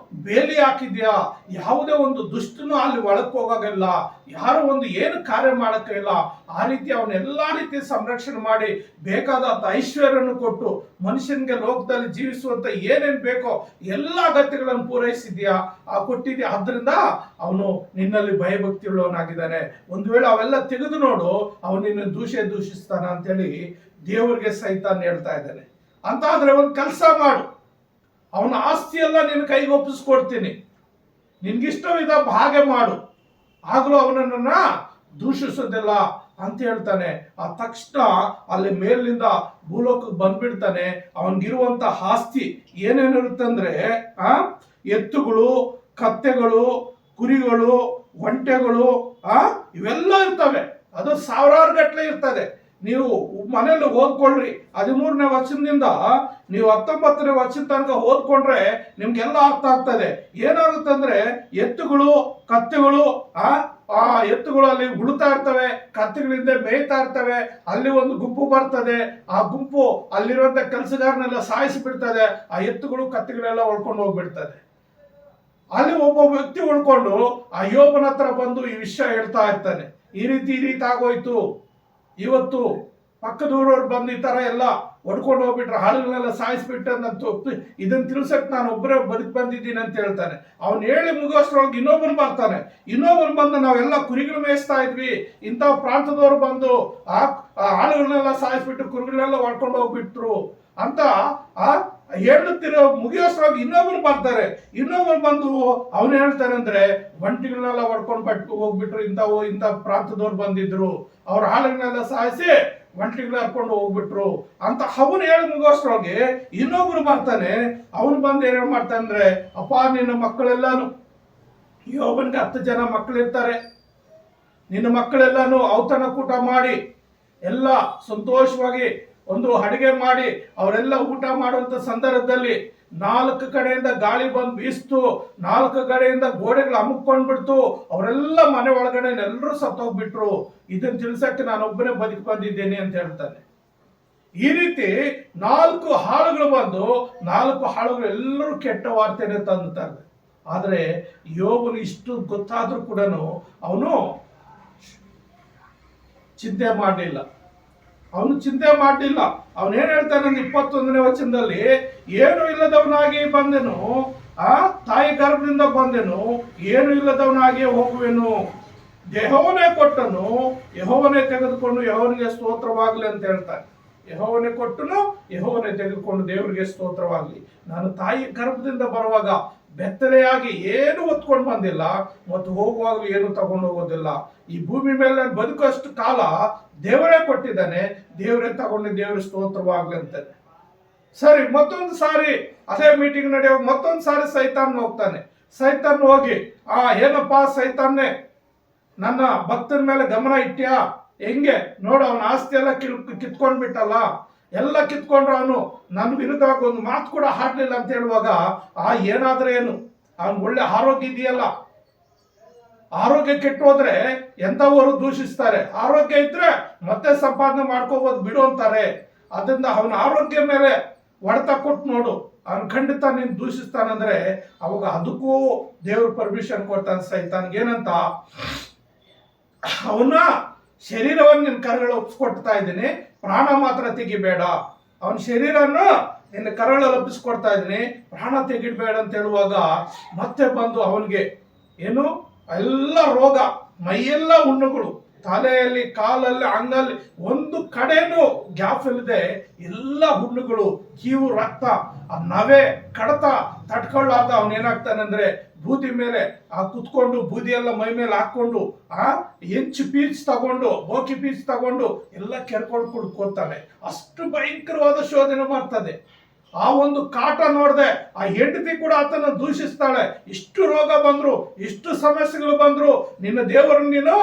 S1: ಬೇಲಿ ಹಾಕಿದ್ಯಾ, ಯಾವುದೇ ಒಂದು ದುಷ್ಟನು ಅಲ್ಲಿ ಒಳಕ್ಕೆ ಹೋಗೋದಿಲ್ಲ, ಯಾರು ಒಂದು ಏನು ಕಾರ್ಯ ಮಾಡೋಕ್ಕಿಲ್ಲ. ಆ ರೀತಿ ಅವನ್ನೆಲ್ಲ ರೀತಿ ಸಂರಕ್ಷಣೆ ಮಾಡಿ ಬೇಕಾದಂತ ಐಶ್ವರ್ಯವನ್ನು ಕೊಟ್ಟು ಮನುಷ್ಯನಿಗೆ ಲೋಕದಲ್ಲಿ ಜೀವಿಸುವಂತ ಏನೇನು ಬೇಕೋ ಎಲ್ಲ ಅಗತ್ಯಗಳನ್ನು ಪೂರೈಸಿದ್ಯಾ, ಕೊಟ್ಟಿದ್ಯಾ. ಆದ್ರಿಂದ ಅವನು ನಿನ್ನಲ್ಲಿ ಭಯಭಕ್ತಿ ಉಳ್ಳವನಾಗಿದ್ದಾನೆ. ಒಂದು ವೇಳೆ ಅವೆಲ್ಲ ತೆಗೆದು ನೋಡು, ಅವನು ನಿನ್ನ ದೂಷಿಸ್ತಾನ ಅಂತೇಳಿ ದೇವರಿಗೆ ಸೈತಾನ್ ಹೇಳ್ತಾ ಇದ್ದಾನೆ. ಅಂತ ಆದ್ರೆ ಒಂದು ಕೆಲಸ ಮಾಡು, ಅವನ ಆಸ್ತಿ ಎಲ್ಲ ನಿನ್ನ ಕೈಗೆ ಒಪ್ಪಿಸ್ಕೊಡ್ತೀನಿ, ನಿನ್ಗಿಷ್ಟವಿದ ಹಾಗೆ ಮಾಡು, ಆಗ್ಲೂ ಅವನನ್ನ ದೂಷಿಸೋದಿಲ್ಲ ಅಂತ ಹೇಳ್ತಾನೆ. ಆ ತಕ್ಷಣ ಅಲ್ಲಿ ಮೇಲಿಂದ ಭೂಲೋಕಕ್ಕೆ ಬಂದ್ಬಿಡ್ತಾನೆ. ಅವನಿಗಿರುವಂತ ಆಸ್ತಿ ಏನೇನಿರುತ್ತಂದ್ರೆ ಎತ್ತುಗಳು, ಕತ್ತೆಗಳು, ಕುರಿಗಳು, ಒಂಟೆಗಳು, ಇವೆಲ್ಲ ಇರ್ತವೆ. ಅದು ಸಾವಿರಾರು ಗಟ್ಟಲೆ ಇರ್ತದೆ. ನೀವು ಮನೇಲಿ ಓದ್ಕೊಳ್ರಿ, 13ನೇ ವಚನದಿಂದ ನೀವು 19ನೇ ವಚನ ತನಕ ಓದ್ಕೊಂಡ್ರೆ ನಿಮ್ಗೆಲ್ಲ ಅರ್ಥ ಆಗ್ತದೆ. ಏನಾಗುತ್ತಂದ್ರೆ ಎತ್ತುಗಳು, ಕತ್ತೆಗಳು, ಆ ಎತ್ತುಗಳು ಅಲ್ಲಿ ಉಳುತ್ತಾ ಇರ್ತವೆ, ಕತ್ತೆಗಳಿಂದ ಮೇಯ್ತಾ ಇರ್ತವೆ. ಅಲ್ಲಿ ಒಂದು ಗುಂಪು ಬರ್ತದೆ, ಆ ಗುಂಪು ಅಲ್ಲಿರುವಂತ ಕೆಲಸಗಾರನೆಲ್ಲ ಸಾಯಿಸಿ ಬಿಡ್ತದೆ. ಆ ಎತ್ತುಗಳು, ಕತ್ತೆಗಳೆಲ್ಲ ಹೊಳ್ಕೊಂಡು ಹೋಗ್ಬಿಡ್ತದೆ. ಅಲ್ಲಿ ಒಬ್ಬ ವ್ಯಕ್ತಿ ಉಳ್ಕೊಂಡು ಆ ಯೋಬನ ಹತ್ರ ಬಂದು ಈ ವಿಷಯ ಹೇಳ್ತಾ ಇರ್ತಾನೆ. ಈ ರೀತಿ ಆಗೋಯ್ತು, ಇವತ್ತು ಪಕ್ಕದೂರವ್ರು ಬಂದು ಈ ತರ ಎಲ್ಲ ಹೊಡ್ಕೊಂಡು ಹೋಗ್ಬಿಟ್ರೆ, ಹಾಳುಗಳನ್ನೆಲ್ಲ ಸಾಯಿಸ್ಬಿಟ್ಟಂತೂ ಇದನ್ನ ತಿಳ್ಸಕ್ ನಾನು ಒಬ್ಬರೇ ಬದುಕ್ ಬಂದಿದ್ದೀನಿ ಅಂತ ಹೇಳ್ತಾನೆ. ಅವ್ನು ಹೇಳಿ ಮುಗಿಸೋಷ್ಟ್ರೊಳಗೆ ಇನ್ನೊಬ್ಬನು ಬರ್ತಾನೆ. ಇನ್ನೊಬ್ಬನು ಬಂದು ನಾವೆಲ್ಲ ಕುರಿಗಳು ಮೇಯಿಸ್ತಾ ಇದ್ವಿ, ಇಂಥ ಪ್ರಾಂತದವ್ರು ಬಂದು ಆ ಹಾಳುಗಳನ್ನೆಲ್ಲ ಸಾಯಿಸ್ಬಿಟ್ಟು ಕುರಿಗಳನ್ನೆಲ್ಲ ಹೊಡ್ಕೊಂಡು ಹೋಗ್ಬಿಟ್ರು ಅಂತ ಹೇಳುತ್ತಿರೋ ಮುಗಿಯೋಷ್ಟ್ರೊಳಗೆ ಇನ್ನೊಬ್ಬರು ಬರ್ತಾರೆ. ಇನ್ನೊಬ್ಬರು ಬಂದು ಅವನು ಹೇಳ್ತಾನೆ ಅಂದ್ರೆ ಒಂಟಿಗಳನ್ನೆಲ್ಲ ಹೊಡ್ಕೊಂಡು ಹೋಗ್ಬಿಟ್ರು, ಇಂಥ ಪ್ರಾಂತದವ್ರು ಬಂದಿದ್ರು, ಅವ್ರ ಹಾಳುಗಳನ್ನೆಲ್ಲ ಸಾಯಿಸಿ ಒಂಟಿಗಳು ಹರ್ಕೊಂಡು ಹೋಗ್ಬಿಟ್ರು ಅಂತ ಅವನು ಹೇಳಿ ಮುಗಿಯೋಷ್ಟ್ರೊಳಗೆ ಇನ್ನೊಬ್ರು ಬರ್ತಾನೆ. ಅವನು ಬಂದು ಏನ್ ಮಾಡ್ತಾನೆ ಅಂದ್ರೆ, ಅಪ್ಪ ನಿನ್ನ ಮಕ್ಕಳೆಲ್ಲಾನು, ಯೋಬನಿಗೆ 10 ಜನ ಮಕ್ಕಳಿರ್ತಾರೆ, ನಿನ್ನ ಮಕ್ಕಳೆಲ್ಲಾನು ಔತಣ ಕೂಟ ಮಾಡಿ ಎಲ್ಲ ಸಂತೋಷವಾಗಿ ಒಂದು ಅಡಿಗೆ ಮಾಡಿ ಅವರೆಲ್ಲ ಊಟ ಮಾಡುವಂತ ಸಂದರ್ಭದಲ್ಲಿ 4 ಕಡೆಯಿಂದ ಗಾಳಿ ಬಂದು ಬೀಸ್ತು, 4 ಕಡೆಯಿಂದ ಗೋಡೆಗಳು ಅಮುಕ್ಕೊಂಡ್ಬಿಡ್ತು, ಅವರೆಲ್ಲ ಮನೆ ಒಳಗಡೆ ಎಲ್ಲರೂ ಸತ್ತೋಗ್ಬಿಟ್ರು. ಇದನ್ನ ತಿಳಿಸಕ್ಕೆ ನಾನು ಒಬ್ಬನೇ ಬದುಕಿ ಬಂದಿದ್ದೇನೆ ಅಂತ ಹೇಳ್ತಾನೆ. ಈ ರೀತಿ 4 ಹಾಳುಗಳು ಬಂದು 4 ಹಾಳುಗಳು ಎಲ್ಲರೂ ಕೆಟ್ಟ ವಾರ್ತೆನೆ ತಂದುತ್ತಾರೆ. ಆದ್ರೆ ಯೋಬನು ಇಷ್ಟು ಗೊತ್ತಾದ್ರೂ ಕೂಡ ಅವನು ಚಿಂತೆ ಮಾಡಲಿಲ್ಲ. ಅವನೇನ್ ಹೇಳ್ತಾನೆ 21ನೇ ವಚನದಲ್ಲಿ, ಏನು ಇಲ್ಲದವನಾಗಿ ಬಂದೆನು, ತಾಯಿ ಗರ್ಭದಿಂದ ಬಂದೆನು, ಏನು ಇಲ್ಲದವನಾಗಿ ಹೋಗುವೆನು, ಯೆಹೋವನೇ ಕೊಟ್ಟನು, ಯೆಹೋವನೇ ತೆಗೆದುಕೊಂಡು ಯೆಹೋವನಿಗೆ ಸ್ತೋತ್ರವಾಗಲಿ ಅಂತ ಹೇಳ್ತಾನೆ. ಯೆಹೋವನೇ ಕೊಟ್ಟನು, ಯೆಹೋವನೇ ತೆಗೆದುಕೊಂಡು ದೇವರಿಗೆ ಸ್ತೋತ್ರವಾಗಲಿ. ನಾನು ತಾಯಿ ಗರ್ಭದಿಂದ ಬರುವಾಗ ಬೆತ್ತಲೆಯಾಗಿ ಏನು ಹೊತ್ಕೊಂಡು ಬಂದಿಲ್ಲ, ಮತ್ತು ಹೋಗುವಾಗಲೂ ಏನು ತಗೊಂಡು ಹೋಗೋದಿಲ್ಲ. ಈ ಭೂಮಿ ಮೇಲೆ ಬದುಕಷ್ಟು ಕಾಲ ದೇವರೇ ಕೊಟ್ಟಿದ್ದಾನೆ, ದೇವರೇ ತಗೊಂಡು ದೇವರ ಸ್ತೋತ್ರವಾಗ್ಲಿ ಅಂತಾನೆ. ಸರಿ, ಮತ್ತೊಂದು ಸಾರಿ ಅದೇ ಮೀಟಿಂಗ್ ನಡೆಯುವಾಗ ಮತ್ತೊಂದು ಸಾರಿ ಸೈತಾನ್ ಹೋಗ್ತಾನೆ. ಸೈತಾನ್ ಹೋಗಿ, ಏನಪ್ಪಾ ಸೈತಾನ್ನೇ, ನನ್ನ ಭಕ್ತನ ಮೇಲೆ ಗಮನ ಇಟ್ಟ್ಯಾ, ಹೆಂಗೆ ನೋಡು ಅವನ ಆಸ್ತಿ ಎಲ್ಲ ಕಿತ್ಕೊಂಡ್ಬಿಟ್ಟಲ್ಲ, ಎಲ್ಲ ಕಿತ್ಕೊಂಡ್ರು, ಅವನು ನನ್ನ ವಿರುದ್ಧವಾಗಿ ಒಂದು ಮಾತು ಕೂಡ ಹಾಡ್ಲಿಲ್ಲ ಅಂತ ಹೇಳುವಾಗ, ಏನಾದ್ರೆ ಏನು, ಅವನ್ ಒಳ್ಳೆ ಆರೋಗ್ಯ ಇದೆಯಲ್ಲ, ಆರೋಗ್ಯ ಕೆಟ್ಟು ಹೋದ್ರೆ ಎಂತವರು ದೂಷಿಸ್ತಾರೆ, ಆರೋಗ್ಯ ಇದ್ರೆ ಮತ್ತೆ ಸಂಪಾದನೆ ಮಾಡ್ಕೋಬಹುದು ಬಿಡು ಅಂತಾರೆ. ಅದರಿಂದ ಅವನ ಆರೋಗ್ಯ ಮೇಲೆ ಹೊಡೆತ ಕೊಟ್ಟು ನೋಡು, ಅವನು ಖಂಡಿತ ನೀನು ದೂಷಿಸ್ತಾನಂದ್ರೆ ಅವಾಗ ಅದಕ್ಕೂ ದೇವ್ರ ಪರ್ಮಿಷನ್ ಕೊಡ್ತಾನೆ ಸೈತಾನ್ಗೆ. ಏನಂತ, ಅವನ ಶರೀರವನ್ನು ನಿನ್ನ ಕರಗಳು ಒಪ್ಪಿಸ್ಕೊಡ್ತಾ ಇದ್ದೀನಿ, ಪ್ರಾಣ ಮಾತ್ರ ತೆಗಿಬೇಡ. ಅವನ ಶರೀರನ್ನು ನಿನ್ನ ಕರಗಳಲ್ಲಿ ಒಪ್ಪಿಸ್ಕೊಡ್ತಾ ಇದ್ದೀನಿ, ಪ್ರಾಣ ತೆಗಿಬೇಡ ಅಂತ ಹೇಳುವಾಗ ಮತ್ತೆ ಬಂದು ಅವನಿಗೆ ಏನು ಎಲ್ಲ ರೋಗ, ಮೈಯೆಲ್ಲ ಹುಣ್ಣುಗಳು, ತಲೆಯಲ್ಲಿ, ಕಾಲಲ್ಲಿ, ಅಂಗಲ್ಲಿ ಒಂದು ಕಡೆನೂ ಗ್ಯಾಪ್ ಇಲ್ಲದೆ ಎಲ್ಲ ಹುಣ್ಣುಗಳು, ಕೀವು, ರಕ್ತ, ಆ ನವೆ, ಕಡತ ತಡ್ಕೊಳ್ಳಾರ್ದ ಅವನೇನಾಗ್ತಾನೆ ಅಂದ್ರೆ ಬೂದಿ ಮೇಲೆ ಕುತ್ಕೊಂಡು ಬೂದಿ ಎಲ್ಲ ಮೈ ಮೇಲೆ ಹಾಕೊಂಡು ಹೆಂಚು ಪೀಚ್ ತಗೊಂಡು, ಬೋಕಿ ಪೀಚ್ ತಗೊಂಡು ಎಲ್ಲ ಕೆರ್ಕೊಂಡು ಕುಡ್ಕೋತಾನೆ. ಅಷ್ಟು ಭಯಂಕರವಾದ ಶೋಧನೆ ಮಾಡ್ತದೆ. ಆ ಒಂದು ಕಾಟ ನೋಡ್ದೆ ಆ ಹೆಂಡತಿ ಕೂಡ ಆತನ ದೂಷಿಸ್ತಾಳೆ. ಇಷ್ಟು ರೋಗ ಬಂದ್ರು, ಇಷ್ಟು ಸಮಸ್ಯೆಗಳು ಬಂದ್ರು, ನಿನ್ನ ದೇವರನ್ನು ನೀನು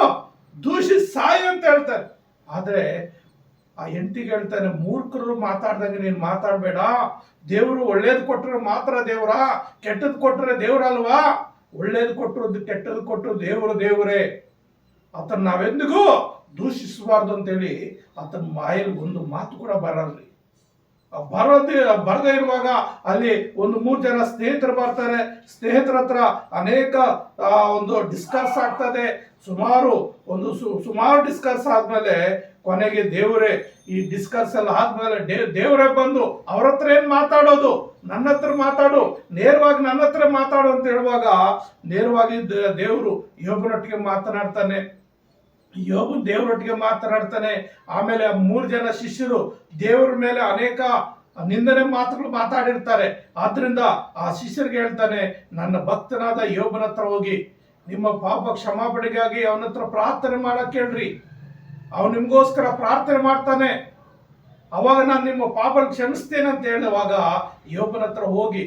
S1: ದೂಷಿಸಿ ಸಾಯಿ ಅಂತ ಹೇಳ್ತಾರೆ. ಆದ್ರೆ ಆ ಹೆಂಡತಿಗೆ ಹೇಳ್ತಾನೆ, ಮೂರ್ಖರು ಮಾತಾಡ್ದಂಗೆ ನೀನು ಮಾತಾಡ್ಬೇಡ, ದೇವರು ಒಳ್ಳೇದು ಕೊಟ್ಟರೆ ಮಾತ್ರ ದೇವರ, ಕೆಟ್ಟದ್ದು ಕೊಟ್ಟರೆ ದೇವರಲ್ವಾ, ಒಳ್ಳೇದು ಕೊಟ್ಟರು ಕೆಟ್ಟದ್ದು ಕೊಟ್ಟರು ದೇವರೇ. ಆತನ ನಾವೆಂದಿಗೂ ದೂಷಿಸಬಾರ್ದು ಅಂತೇಳಿ ಆತನ ಬಾಯಲ್ಲಿ ಒಂದು ಮಾತು ಕೂಡ ಬರಲ್ರಿ. ಬರದೇ ಇರುವಾಗ ಅಲ್ಲಿ ಒಂದು 3 ಜನ ಸ್ನೇಹಿತರು ಬರ್ತಾರೆ. ಸ್ನೇಹಿತರ ಹತ್ರ ಅನೇಕ ಒಂದು ಡಿಸ್ಕಸ್ ಆಗ್ತದೆ. ಸುಮಾರು ಡಿಸ್ಕಸ್ ಆದ್ಮೇಲೆ ಕೊನೆಗೆ ದೇವರೇ ಈ ಡಿಸ್ಕಸ್ ಎಲ್ಲ ಆದ್ಮೇಲೆ ದೇವರೇ ಬಂದು ಅವ್ರ ಹತ್ರ ಏನ್ ಮಾತಾಡೋದು, ನನ್ನ ಹತ್ರ ಮಾತಾಡು, ನೇರವಾಗಿ ನನ್ನ ಹತ್ರ ಮಾತಾಡು ಅಂತ ಹೇಳುವಾಗ ನೇರವಾಗಿ ದೇವರು ಯೋಬನೊಟ್ಟಿಗೆ ಮಾತನಾಡ್ತಾನೆ. ದೇವರೊಟ್ಟಿಗೆ ಮಾತನಾಡ್ತಾನೆ. ಆಮೇಲೆ 3 ಜನ ಶಿಷ್ಯರು ದೇವರ ಮೇಲೆ ಅನೇಕ ನಿಂದನೆ ಮಾತುಗಳು ಮಾತಾಡಿರ್ತಾರೆ. ಆದ್ರಿಂದ ಆ ಶಿಷ್ಯರಿಗೆ ಹೇಳ್ತಾನೆ, ನನ್ನ ಭಕ್ತನಾದ ಯೋಬನ ಹತ್ರ ಹೋಗಿ ನಿಮ್ಮ ಪಾಪ ಕ್ಷಮಾಪಣೆಗಾಗಿ ಅವನ ಹತ್ರ ಪ್ರಾರ್ಥನೆ ಮಾಡಕ್ ಹೇಳ್ರಿ. ಅವನು ನಿಮ್ಗೋಸ್ಕರ ಪ್ರಾರ್ಥನೆ ಮಾಡ್ತಾನೆ. ಅವಾಗ ನಾನು ನಿಮ್ಮ ಪಾಪ ಕ್ಷಮಿಸ್ತೇನೆ ಅಂತ ಹೇಳುವಾಗ ಯೋಬನ ಹತ್ರ ಹೋಗಿ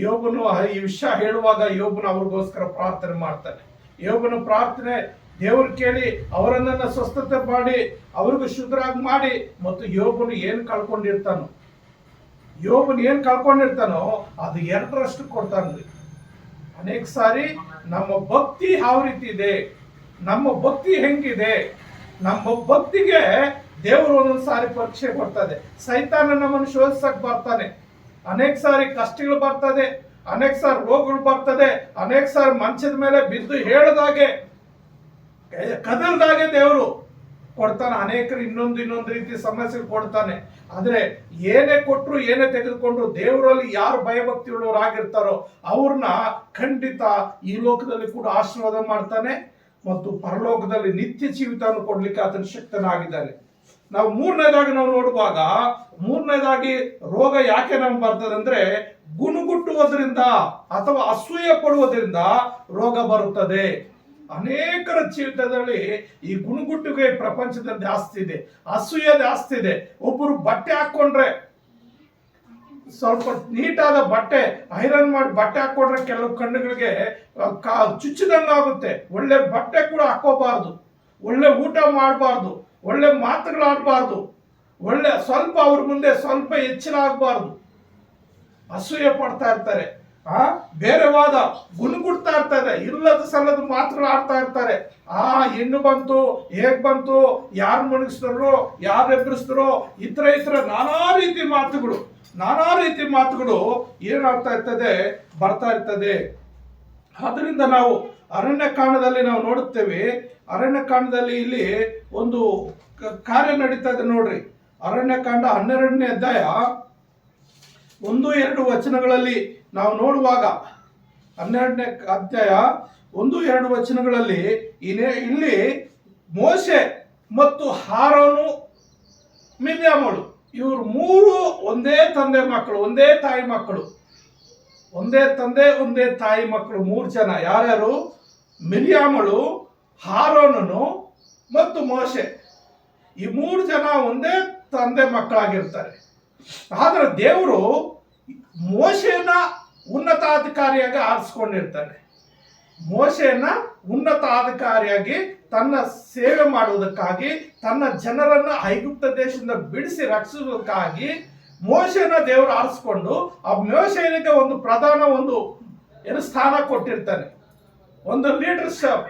S1: ಯೋಬನು ಈ ವಿಷಯ ಹೇಳುವಾಗ ಯೋಬನು ಅವ್ರಿಗೋಸ್ಕರ ಪ್ರಾರ್ಥನೆ ಮಾಡ್ತಾನೆ. ಯೋಬನ ಪ್ರಾರ್ಥನೆ ದೇವರು ಕೇಳಿ ಅವರನ್ನ ಸ್ವಸ್ಥತೆ ಮಾಡಿ ಅವ್ರಿಗೂ ಶುದ್ಧರಾಗಿ ಮಾಡಿ, ಮತ್ತು ಯೋಬನು ಏನ್ ಕಳ್ಕೊಂಡಿರ್ತಾನೋ ಅದು 2ರಷ್ಟು ಕೊಡ್ತಾನ್ರಿ. ಅನೇಕ ಸಾರಿ ನಮ್ಮ ಭಕ್ತಿ ಯಾವ ರೀತಿ ಇದೆ, ನಮ್ಮ ಭಕ್ತಿ ಹೆಂಗಿದೆ, ನಮ್ಮ ಭಕ್ತಿಗೆ ದೇವರು ಒಂದೊಂದು ಸಾರಿ ಪರೀಕ್ಷೆ ಕೊಡ್ತದೆ. ಸೈತಾನ ನಮ್ಮನ್ನು ಶೋಧಿಸಕ್ ಬರ್ತಾನೆ. ಅನೇಕ ಸಾರಿ ಕಷ್ಟಗಳು ಬರ್ತದೆ, ಅನೇಕ ಸಾರಿ ರೋಗಗಳು ಬರ್ತದೆ, ಅನೇಕ ಸಾರಿ ಮಂಚದ ಮೇಲೆ ಬಿದ್ದು ಹೇಳದಾಗೆ ಕದಲ್ದಾಗೆ ದೇವರು ಕೊಡ್ತಾನೆ. ಅನೇಕರು ಇನ್ನೊಂದು ರೀತಿ ಸಮಸ್ಯೆ ಕೊಡ್ತಾನೆ. ಆದ್ರೆ ಏನೇ ಕೊಟ್ಟರು ಏನೇ ತೆಗೆದುಕೊಂಡ್ರು ದೇವರಲ್ಲಿ ಯಾರು ಭಯಭಕ್ತಿಯುಳ್ಳವರಾಗಿರ್ತಾರೋ ಅವ್ರನ್ನ ಖಂಡಿತ ಈ ಲೋಕದಲ್ಲಿ ಕೂಡ ಆಶೀರ್ವಾದ ಮಾಡ್ತಾನೆ ಮತ್ತು ಪರಲೋಕದಲ್ಲಿ ನಿತ್ಯ ಜೀವಿತವನ್ನು ಕೊಡ್ಲಿಕ್ಕೆ ಆತನ ಶಕ್ತನಾಗಿದ್ದಾನೆ. ನಾವು ಮೂರನೇದಾಗಿ ನೋಡುವಾಗ ರೋಗ ಯಾಕೆ ನಮ್ಗೆ ಬರ್ತದೆ ಅಂದ್ರೆ ಗುಣಗುಟ್ಟುವುದರಿಂದ ಅಥವಾ ಅಸೂಯೆ ಪಡುವುದರಿಂದ ರೋಗ ಬರುತ್ತದೆ. ಅನೇಕರ ಜೀವಿತದಲ್ಲಿ ಈ ಗುಣಗುಟ್ಟುಗೆ ಪ್ರಪಂಚದಲ್ಲಿ ಜಾಸ್ತಿ ಇದೆ, ಅಸೂಯೆ ಜಾಸ್ತಿ ಇದೆ. ಒಬ್ಬರು ಬಟ್ಟೆ ಹಾಕೊಂಡ್ರೆ, ಸ್ವಲ್ಪ ನೀಟಾದ ಬಟ್ಟೆ ಐರನ್ ಮಾಡಿ ಬಟ್ಟೆ ಹಾಕೊಂಡ್ರೆ ಕೆಲವು ಕಣ್ಣುಗಳಿಗೆ ಚುಚ್ಚಿದಂಗಾಗುತ್ತೆ. ಒಳ್ಳೆ ಬಟ್ಟೆ ಕೂಡ ಹಾಕೋಬಾರ್ದು, ಒಳ್ಳೆ ಊಟ ಮಾಡಬಾರ್ದು, ಒಳ್ಳೆ ಮಾತುಗಳಾಡಬಾರ್ದು, ಒಳ್ಳೆ ಸ್ವಲ್ಪ ಅವ್ರ ಮುಂದೆ ಸ್ವಲ್ಪ ಹೆಚ್ಚಿನ ಆಗಬಾರ್ದು. ಅಸೂಯೆ ಪಡ್ತಾ ಇರ್ತಾರೆ, ಬೇರೆವಾದ ಗುಣಗುಡ್ತಾ ಇರ್ತದೆ, ಇಲ್ಲದ ಸಲ್ಲದ ಮಾತುಗಳು ಆಡ್ತಾ ಇರ್ತಾರೆ. ಹೆಣ್ಣು ಬಂತು, ಹೇಗ್ ಬಂತು, ಯಾರು ಮುಳುಗಿಸಿದ್ರು, ಯಾರು ಎಬ್ಬರಿಸಿದ್ರು, ಇತರ ನಾನಾ ರೀತಿ ಮಾತುಗಳು ಏನಾಗ್ತಾ ಇರ್ತದೆ, ಬರ್ತಾ ಇರ್ತದೆ. ಆದ್ರಿಂದ ನಾವು ಅರಣ್ಯಕಾಂಡದಲ್ಲಿ ನಾವು ನೋಡುತ್ತೇವೆ. ಅರಣ್ಯಕಾಂಡದಲ್ಲಿ ಇಲ್ಲಿ ಒಂದು ಕಾರ್ಯ ನಡೀತಾ ಇದೆ ನೋಡ್ರಿ. ಅರಣ್ಯಕಾಂಡ 12ನೇ ಅಧ್ಯಾಯ 1-2 ವಚನಗಳಲ್ಲಿ ನಾವು ನೋಡುವಾಗ 12ನೇ ಅಧ್ಯಾಯ 1-2 ವಚನಗಳಲ್ಲಿ ಇಲ್ಲಿ ಮೋಶೆ ಮತ್ತು ಆರೋನ ಮಿರ್ಯಾಮಳು ಇವರು 3 ಒಂದೇ ತಂದೆ ಮಕ್ಕಳು, ಒಂದೇ ತಾಯಿ ಮಕ್ಕಳು, ಒಂದೇ ತಂದೆ ಒಂದೇ ತಾಯಿ ಮಕ್ಕಳು 3 ಜನ. ಯಾರ್ಯಾರು? ಮಿರ್ಯಾಮಳು, ಆರೋನನು ಮತ್ತು ಮೋಶೆ. ಈ 3 ಜನ ಒಂದೇ ತಂದೆ ಮಕ್ಕಳಾಗಿರ್ತಾರೆ. ಆದ್ರೆ ದೇವರು ಮೋಶೆನ ಉನ್ನತಾಧಿಕಾರಿಯಾಗಿ ಆರಿಸ್ಕೊಂಡಿರ್ತಾನೆ. ಮೋಶೆಯನ್ನ ಉನ್ನತಾಧಿಕಾರಿಯಾಗಿ ತನ್ನ ಸೇವೆ ಮಾಡುವುದಕ್ಕಾಗಿ, ತನ್ನ ಜನರನ್ನ ಐಗುಪ್ತ ದೇಶದಿಂದ ಬಿಡಿಸಿ ರಕ್ಷಿಸುವುದಕ್ಕಾಗಿ ಮೋಶೆನ ದೇವರು ಆರಿಸ್ಕೊಂಡು ಆ ಮೋಶೆನಿಗೆ ಒಂದು ಪ್ರಧಾನ ಸ್ಥಾನ ಕೊಟ್ಟಿರ್ತಾನೆ. ಒಂದು ಲೀಡರ್ಶಿಪ್,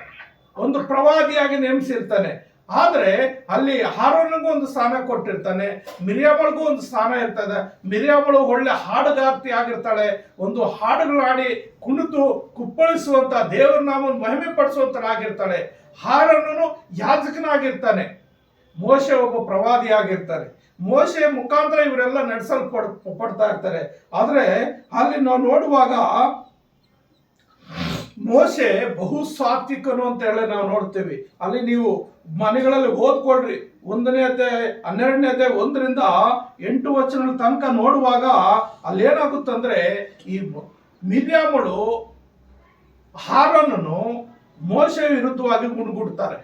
S1: ಒಂದು ಪ್ರವಾದಿಯಾಗಿ ನೇಮಿಸಿರ್ತಾನೆ. ಆದ್ರೆ ಅಲ್ಲಿ ಆರೋನಗೂ ಒಂದು ಸ್ಥಾನ ಕೊಟ್ಟಿರ್ತಾನೆ, ಮಿರ್ಯಾಮಳಿಗೂ ಒಂದು ಸ್ಥಾನ ಇರ್ತದೆ. ಮಿರ್ಯಾಮಳು ಒಳ್ಳೆ ಹಾಡುಗಾರ್ತಿ ಆಗಿರ್ತಾಳೆ. ಒಂದು ಹಾಡುಗಳಾಡಿ ಕುಣಿತು ಕುಪ್ಪಳಿಸುವಂತ, ದೇವರ ನಾಮವನ್ನು ಮಹಿಮೆ ಪಡಿಸುವಂತನಾಗಿರ್ತಾಳೆ. ಆರೋನನು ಯಾಜಕನಾಗಿರ್ತಾನೆ, ಮೋಶೆ ಒಬ್ಬ ಪ್ರವಾದಿ ಆಗಿರ್ತಾರೆ. ಮೋಶೆ ಮುಖಾಂತರ ಇವರೆಲ್ಲ ನಡೆಸಲ್ಪಡ್ತಾ ಇರ್ತಾರೆ. ಆದ್ರೆ ಅಲ್ಲಿ ನಾವು ನೋಡುವಾಗ ಮೋಶೆ ಬಹು ಸಾತ್ವಿಕನು ಅಂತ ಹೇಳಿ ನಾವು ನೋಡ್ತೇವೆ. ಅಲ್ಲಿ ನೀವು ಮನೆಗಳಲ್ಲಿ ಓದ್ಕೊಳ್ರಿ. 1ನೇ ಅಧ್ಯಾಯ 12ನೇ ಅಧ್ಯಾಯ 1-8 ವಚನಗಳ ತನಕ ನೋಡುವಾಗ ಅಲ್ಲಿ ಏನಾಗುತ್ತಂದ್ರೆ, ಈ ಮಿರ್ಯಾಮಳು ಆರೋನನು ಮೋಶೆ ವಿರುದ್ಧವಾಗಿ ಗುಣಗುಡ್ತಾರೆ.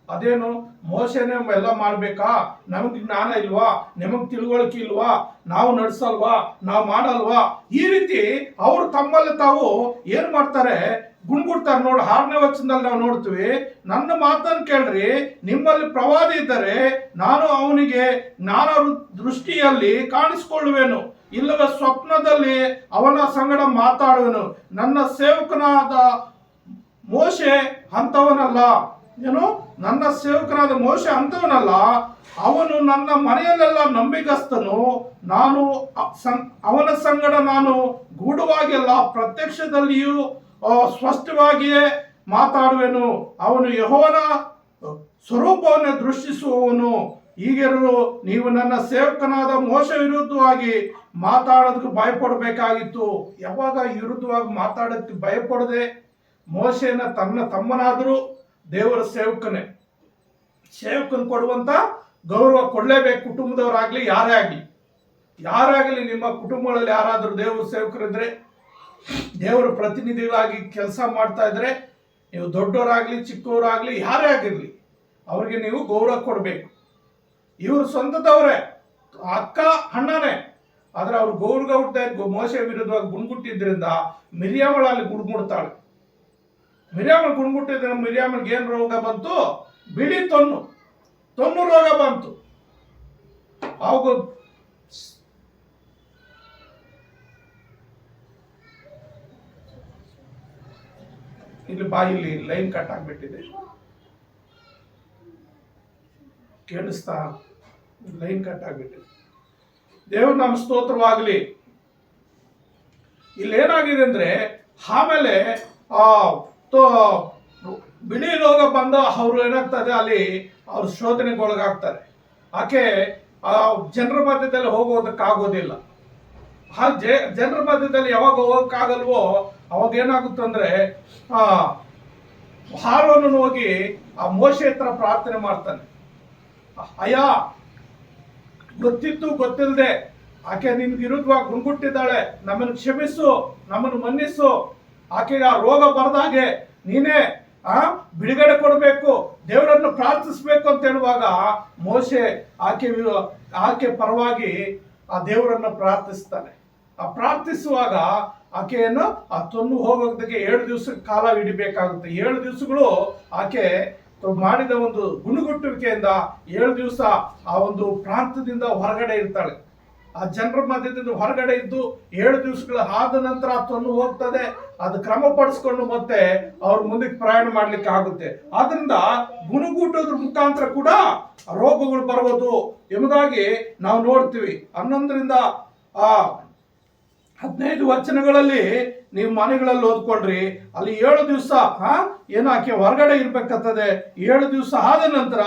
S1: ಅದೇನು, ಮೋಶೆನೇ ಎಲ್ಲ ಮಾಡ್ಬೇಕಾ, ನಮಗೆ ಜ್ಞಾನ ಇಲ್ವಾ, ನಿಮಗ್ ತಿಳುವಳಿಕೆ ಇಲ್ವಾ, ನಾವು ನಡ್ಸಲ್ವಾ, ನಾವು ಮಾಡಲ್ವಾ, ಈ ರೀತಿ ಅವರು ತಮ್ಮಲ್ಲಿ ತಾವು ಏನ್ ಮಾಡ್ತಾರೆ, ಗುಣಗುಡ್ತಾರೆ. ನೋಡಿ 6ನೇ ವಚನದಲ್ಲಿ ನಾವು ನೋಡ್ತೀವಿ, ನನ್ನ ಮಾತನ್ನು ಕೇಳ್ರಿ, ನಿಮ್ಮಲ್ಲಿ ಪ್ರವಾದಿ ಇದ್ದರೆ ನಾನು ಅವನಿಗೆ ಜ್ಞಾನ ದೃಷ್ಟಿಯಲ್ಲಿ ಕಾಣಿಸಿಕೊಳ್ಳುವೆನು, ಇಲ್ಲವೇ ಸ್ವಪ್ನದಲ್ಲಿ ಅವನ ಸಂಗಡ ಮಾತಾಡುವೆನು. ನನ್ನ ಸೇವಕನಾದ ಮೋಶೆ ಅಂತವನಲ್ಲ, ಏನು ನನ್ನ ಸೇವಕನಾದ ಮೋಶೆ ಅಂತವನಲ್ಲ, ಅವನು ನನ್ನ ಮನೆಯಲ್ಲೆಲ್ಲ ನಂಬಿಗಸ್ತನು. ನಾನು ಅವನ ಸಂಗಡ ನಾನು ಗೂಢವಾಗಿಲ್ಲ, ಪ್ರತ್ಯಕ್ಷದಲ್ಲಿಯೂ ಸ್ಪಷ್ಟವಾಗಿಯೇ ಮಾತಾಡುವೆನು. ಅವನು ಯೆಹೋವನ ಸ್ವರೂಪವನ್ನು ದೃಷ್ಟಿಸುವವನು. ಹೀಗಿರಲು ನೀವು ನನ್ನ ಸೇವಕನಾದ ಮೋಶೆ ವಿರುದ್ಧವಾಗಿ ಮಾತಾಡೋದಕ್ಕೆ ಭಯಪಡಬೇಕಾಗಿತ್ತು. ಯಾವಾಗ ವಿರುದ್ಧವಾಗಿ ಮಾತಾಡೋದಕ್ಕೆ ಭಯಪಡದೆ, ಮೋಶೆನ ತನ್ನ ತಮ್ಮನಾದರೂ ದೇವರ ಸೇವಕನೇ, ಸೇವಕನ ಕೊಡುವಂತ ಗೌರವ ಕೊಡಲೇಬೇಕು. ಕುಟುಂಬದವರಾಗ್ಲಿ ಯಾರೇ ಆಗಲಿ ನಿಮ್ಮ ಕುಟುಂಬಗಳಲ್ಲಿ ಯಾರಾದರೂ ದೇವರ ಸೇವಕರಿದ್ರೆ, ದೇವರ ಪ್ರತಿನಿಧಿಗಳಾಗಿ ಕೆಲಸ ಮಾಡ್ತಾ ಇದ್ರೆ, ನೀವು ದೊಡ್ಡವರಾಗ್ಲಿ ಚಿಕ್ಕವರಾಗ್ಲಿ ಯಾರೇ ಆಗಿರ್ಲಿ ಅವ್ರಿಗೆ ನೀವು ಗೌರವ ಕೊಡಬೇಕು. ಇವರು ಸ್ವಂತದವರೇ, ಅಕ್ಕ ಅಣ್ಣನೇ, ಆದ್ರೆ ಅವ್ರು ಗೌರವ ಹುಡ್ತಾ ಮೋಶೆ ವಿರುದ್ಧವಾಗಿ ಗುಣಗುಟ್ಟಿದ್ರಿಂದ ಮಿರಿಯಾಮಳಲ್ಲಿ ಗುಣಗುಡ್ತಾಳೆ. ಮಿರಿಯಾಮಲ್ ಗುಣಗುಟ್ಟಿದ್ರೆ ಮಿರಿಯಾಮಲ್ಗೆ ಏನು ರೋಗ ಬಂತು? ಬಿಳಿ ತೊನ್ನು ರೋಗ ಬಂತು. ಅವಾಗ ಇಲ್ಲಿ ಬಾಯಿಲಿ ಲೈನ್ ಕಟ್ ಆಗ್ಬಿಟ್ಟಿದೆ, ಕೇಳಿಸ್ತಾ? ಲೈನ್ ಕಟ್ ಆಗ್ಬಿಟ್ಟಿದೆ. ದೇವ್ರ ನಮ್ಮ ಸ್ತೋತ್ರವಾಗಲಿ. ಇಲ್ಲಿ ಏನಾಗಿದೆ ಅಂದ್ರೆ, ಆಮೇಲೆ ಬಿಳಿ ರೋಗ ಬಂದ ಅವ್ರು ಏನಾಗ್ತದೆ, ಅಲ್ಲಿ ಅವ್ರು ಶೋಧನೆಗೊಳಗಾಗ್ತಾರೆ. ಆಕೆ ಜನರ ಮಧ್ಯದಲ್ಲಿ ಹೋಗೋದಕ್ಕಾಗೋದಿಲ್ಲ. ಆ ಜನರ ಮಧ್ಯದಲ್ಲಿ ಯಾವಾಗ ಹೋಗೋಕ್ಕಾಗಲ್ವೋ ಅವಾಗ ಏನಾಗುತ್ತಂದ್ರೆ, ಆರೋನನ್ನು ಹೋಗಿ ಆ ಮೋಶೆ ಹತ್ರ ಪ್ರಾರ್ಥನೆ ಮಾಡ್ತಾನೆ. ಅಯ್ಯ, ಗೊತ್ತಿತ್ತು ಗೊತ್ತಿಲ್ಲದೆ ಆಕೆ ನಿನ್ಗೆ ವಿರುದ್ಧವಾಗಿ ಗುಣಗುಟ್ಟಿದ್ದಾಳೆ, ನಮ್ಮನ್ನು ಕ್ಷಮಿಸು, ನಮ್ಮನ್ನು ಮನ್ನಿಸು, ಆಕೆಗೆ ಆ ರೋಗ ಬರದಾಗೆ ನೀನೇ ಬಿಡುಗಡೆ ಕೊಡಬೇಕು, ದೇವರನ್ನು ಪ್ರಾರ್ಥಿಸ್ಬೇಕು ಅಂತ ಹೇಳುವಾಗ ಮೋಶೆ ಆಕೆ ಪರವಾಗಿ ಆ ದೇವರನ್ನು ಪ್ರಾರ್ಥಿಸ್ತಾನೆ. ಆ ಪ್ರಾರ್ಥಿಸುವಾಗ ಆಕೆಯನ್ನು ಆ ತೊನ್ನು ಹೋಗೋದಕ್ಕೆ 7 ದಿವಸ ಕಾಲ ಹಿಡಿಬೇಕಾಗುತ್ತೆ. 7 ದಿವಸಗಳು ಆಕೆ ಮಾಡಿದ ಒಂದು ಗುಣಗುಟ್ಟುವಿಕೆಯಿಂದ 7 ದಿವಸ ಆ ಒಂದು ಪ್ರಾಂತದಿಂದ ಹೊರಗಡೆ ಇರ್ತಾಳೆ. ಆ ಜನರ ಮಧ್ಯದಿಂದ ಹೊರಗಡೆ ಇದ್ದು 7 ದಿವಸಗಳ ಆದ ನಂತರ ಆ ತೊನ್ನು ಹೋಗ್ತದೆ. ಅದು ಕ್ರಮಪಡಿಸ್ಕೊಂಡು ಮತ್ತೆ ಅವ್ರ ಮುಂದಕ್ಕೆ ಪ್ರಯಾಣ ಮಾಡ್ಲಿಕ್ಕೆ ಆಗುತ್ತೆ. ಆದ್ರಿಂದ ಗುಣಗುಟ್ಟೋದ್ರ ಮುಖಾಂತರ ಕೂಡ ರೋಗಗಳು ಬರುವುದು ಎಂಬುದಾಗಿ ನಾವು ನೋಡ್ತೀವಿ. 11ರಿಂದ 15 ವಚನಗಳಲ್ಲಿ ನೀವು ಮನೆಗಳಲ್ಲಿ ಓದ್ಕೊಳ್ರಿ. ಅಲ್ಲಿ 7 ದಿವಸ ಏನು ಆಕೆ ಹೊರಗಡೆ ಇರ್ಬೇಕಾಗ್ತದೆ. 7 ದಿವಸ ಆದ ನಂತರ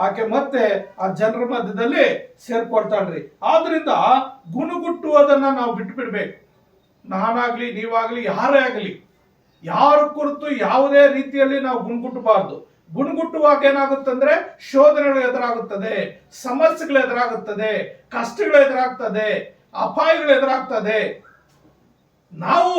S1: ಆಕೆ ಮತ್ತೆ ಆ ಜನರ ಮಧ್ಯದಲ್ಲಿ ಸೇರ್ಕೊಳ್ತಾಳ್ರಿ. ಆದ್ರಿಂದ ಗುಣಗುಟ್ಟುವುದನ್ನ ನಾವು ಬಿಟ್ಬಿಡ್ಬೇಕು. ನಾನಾಗ್ಲಿ ನೀವಾಗ್ಲಿ ಯಾರೇ ಆಗಲಿ ಯಾರ ಕುರಿತು ಯಾವುದೇ ರೀತಿಯಲ್ಲಿ ನಾವು ಗುಣಗುಟ್ಟಬಾರ್ದು. ಗುಣಗುಟ್ಟುವಾಗ ಏನಾಗುತ್ತಂದ್ರೆ ಶೋಧನೆಗಳು ಎದುರಾಗುತ್ತದೆ, ಸಮಸ್ಯೆಗಳು ಎದುರಾಗುತ್ತದೆ, ಕಷ್ಟಗಳು ಎದುರಾಗ್ತದೆ, ಅಪಾಯಗಳು ಎದುರಾಗ್ತದೆ. ನಾವು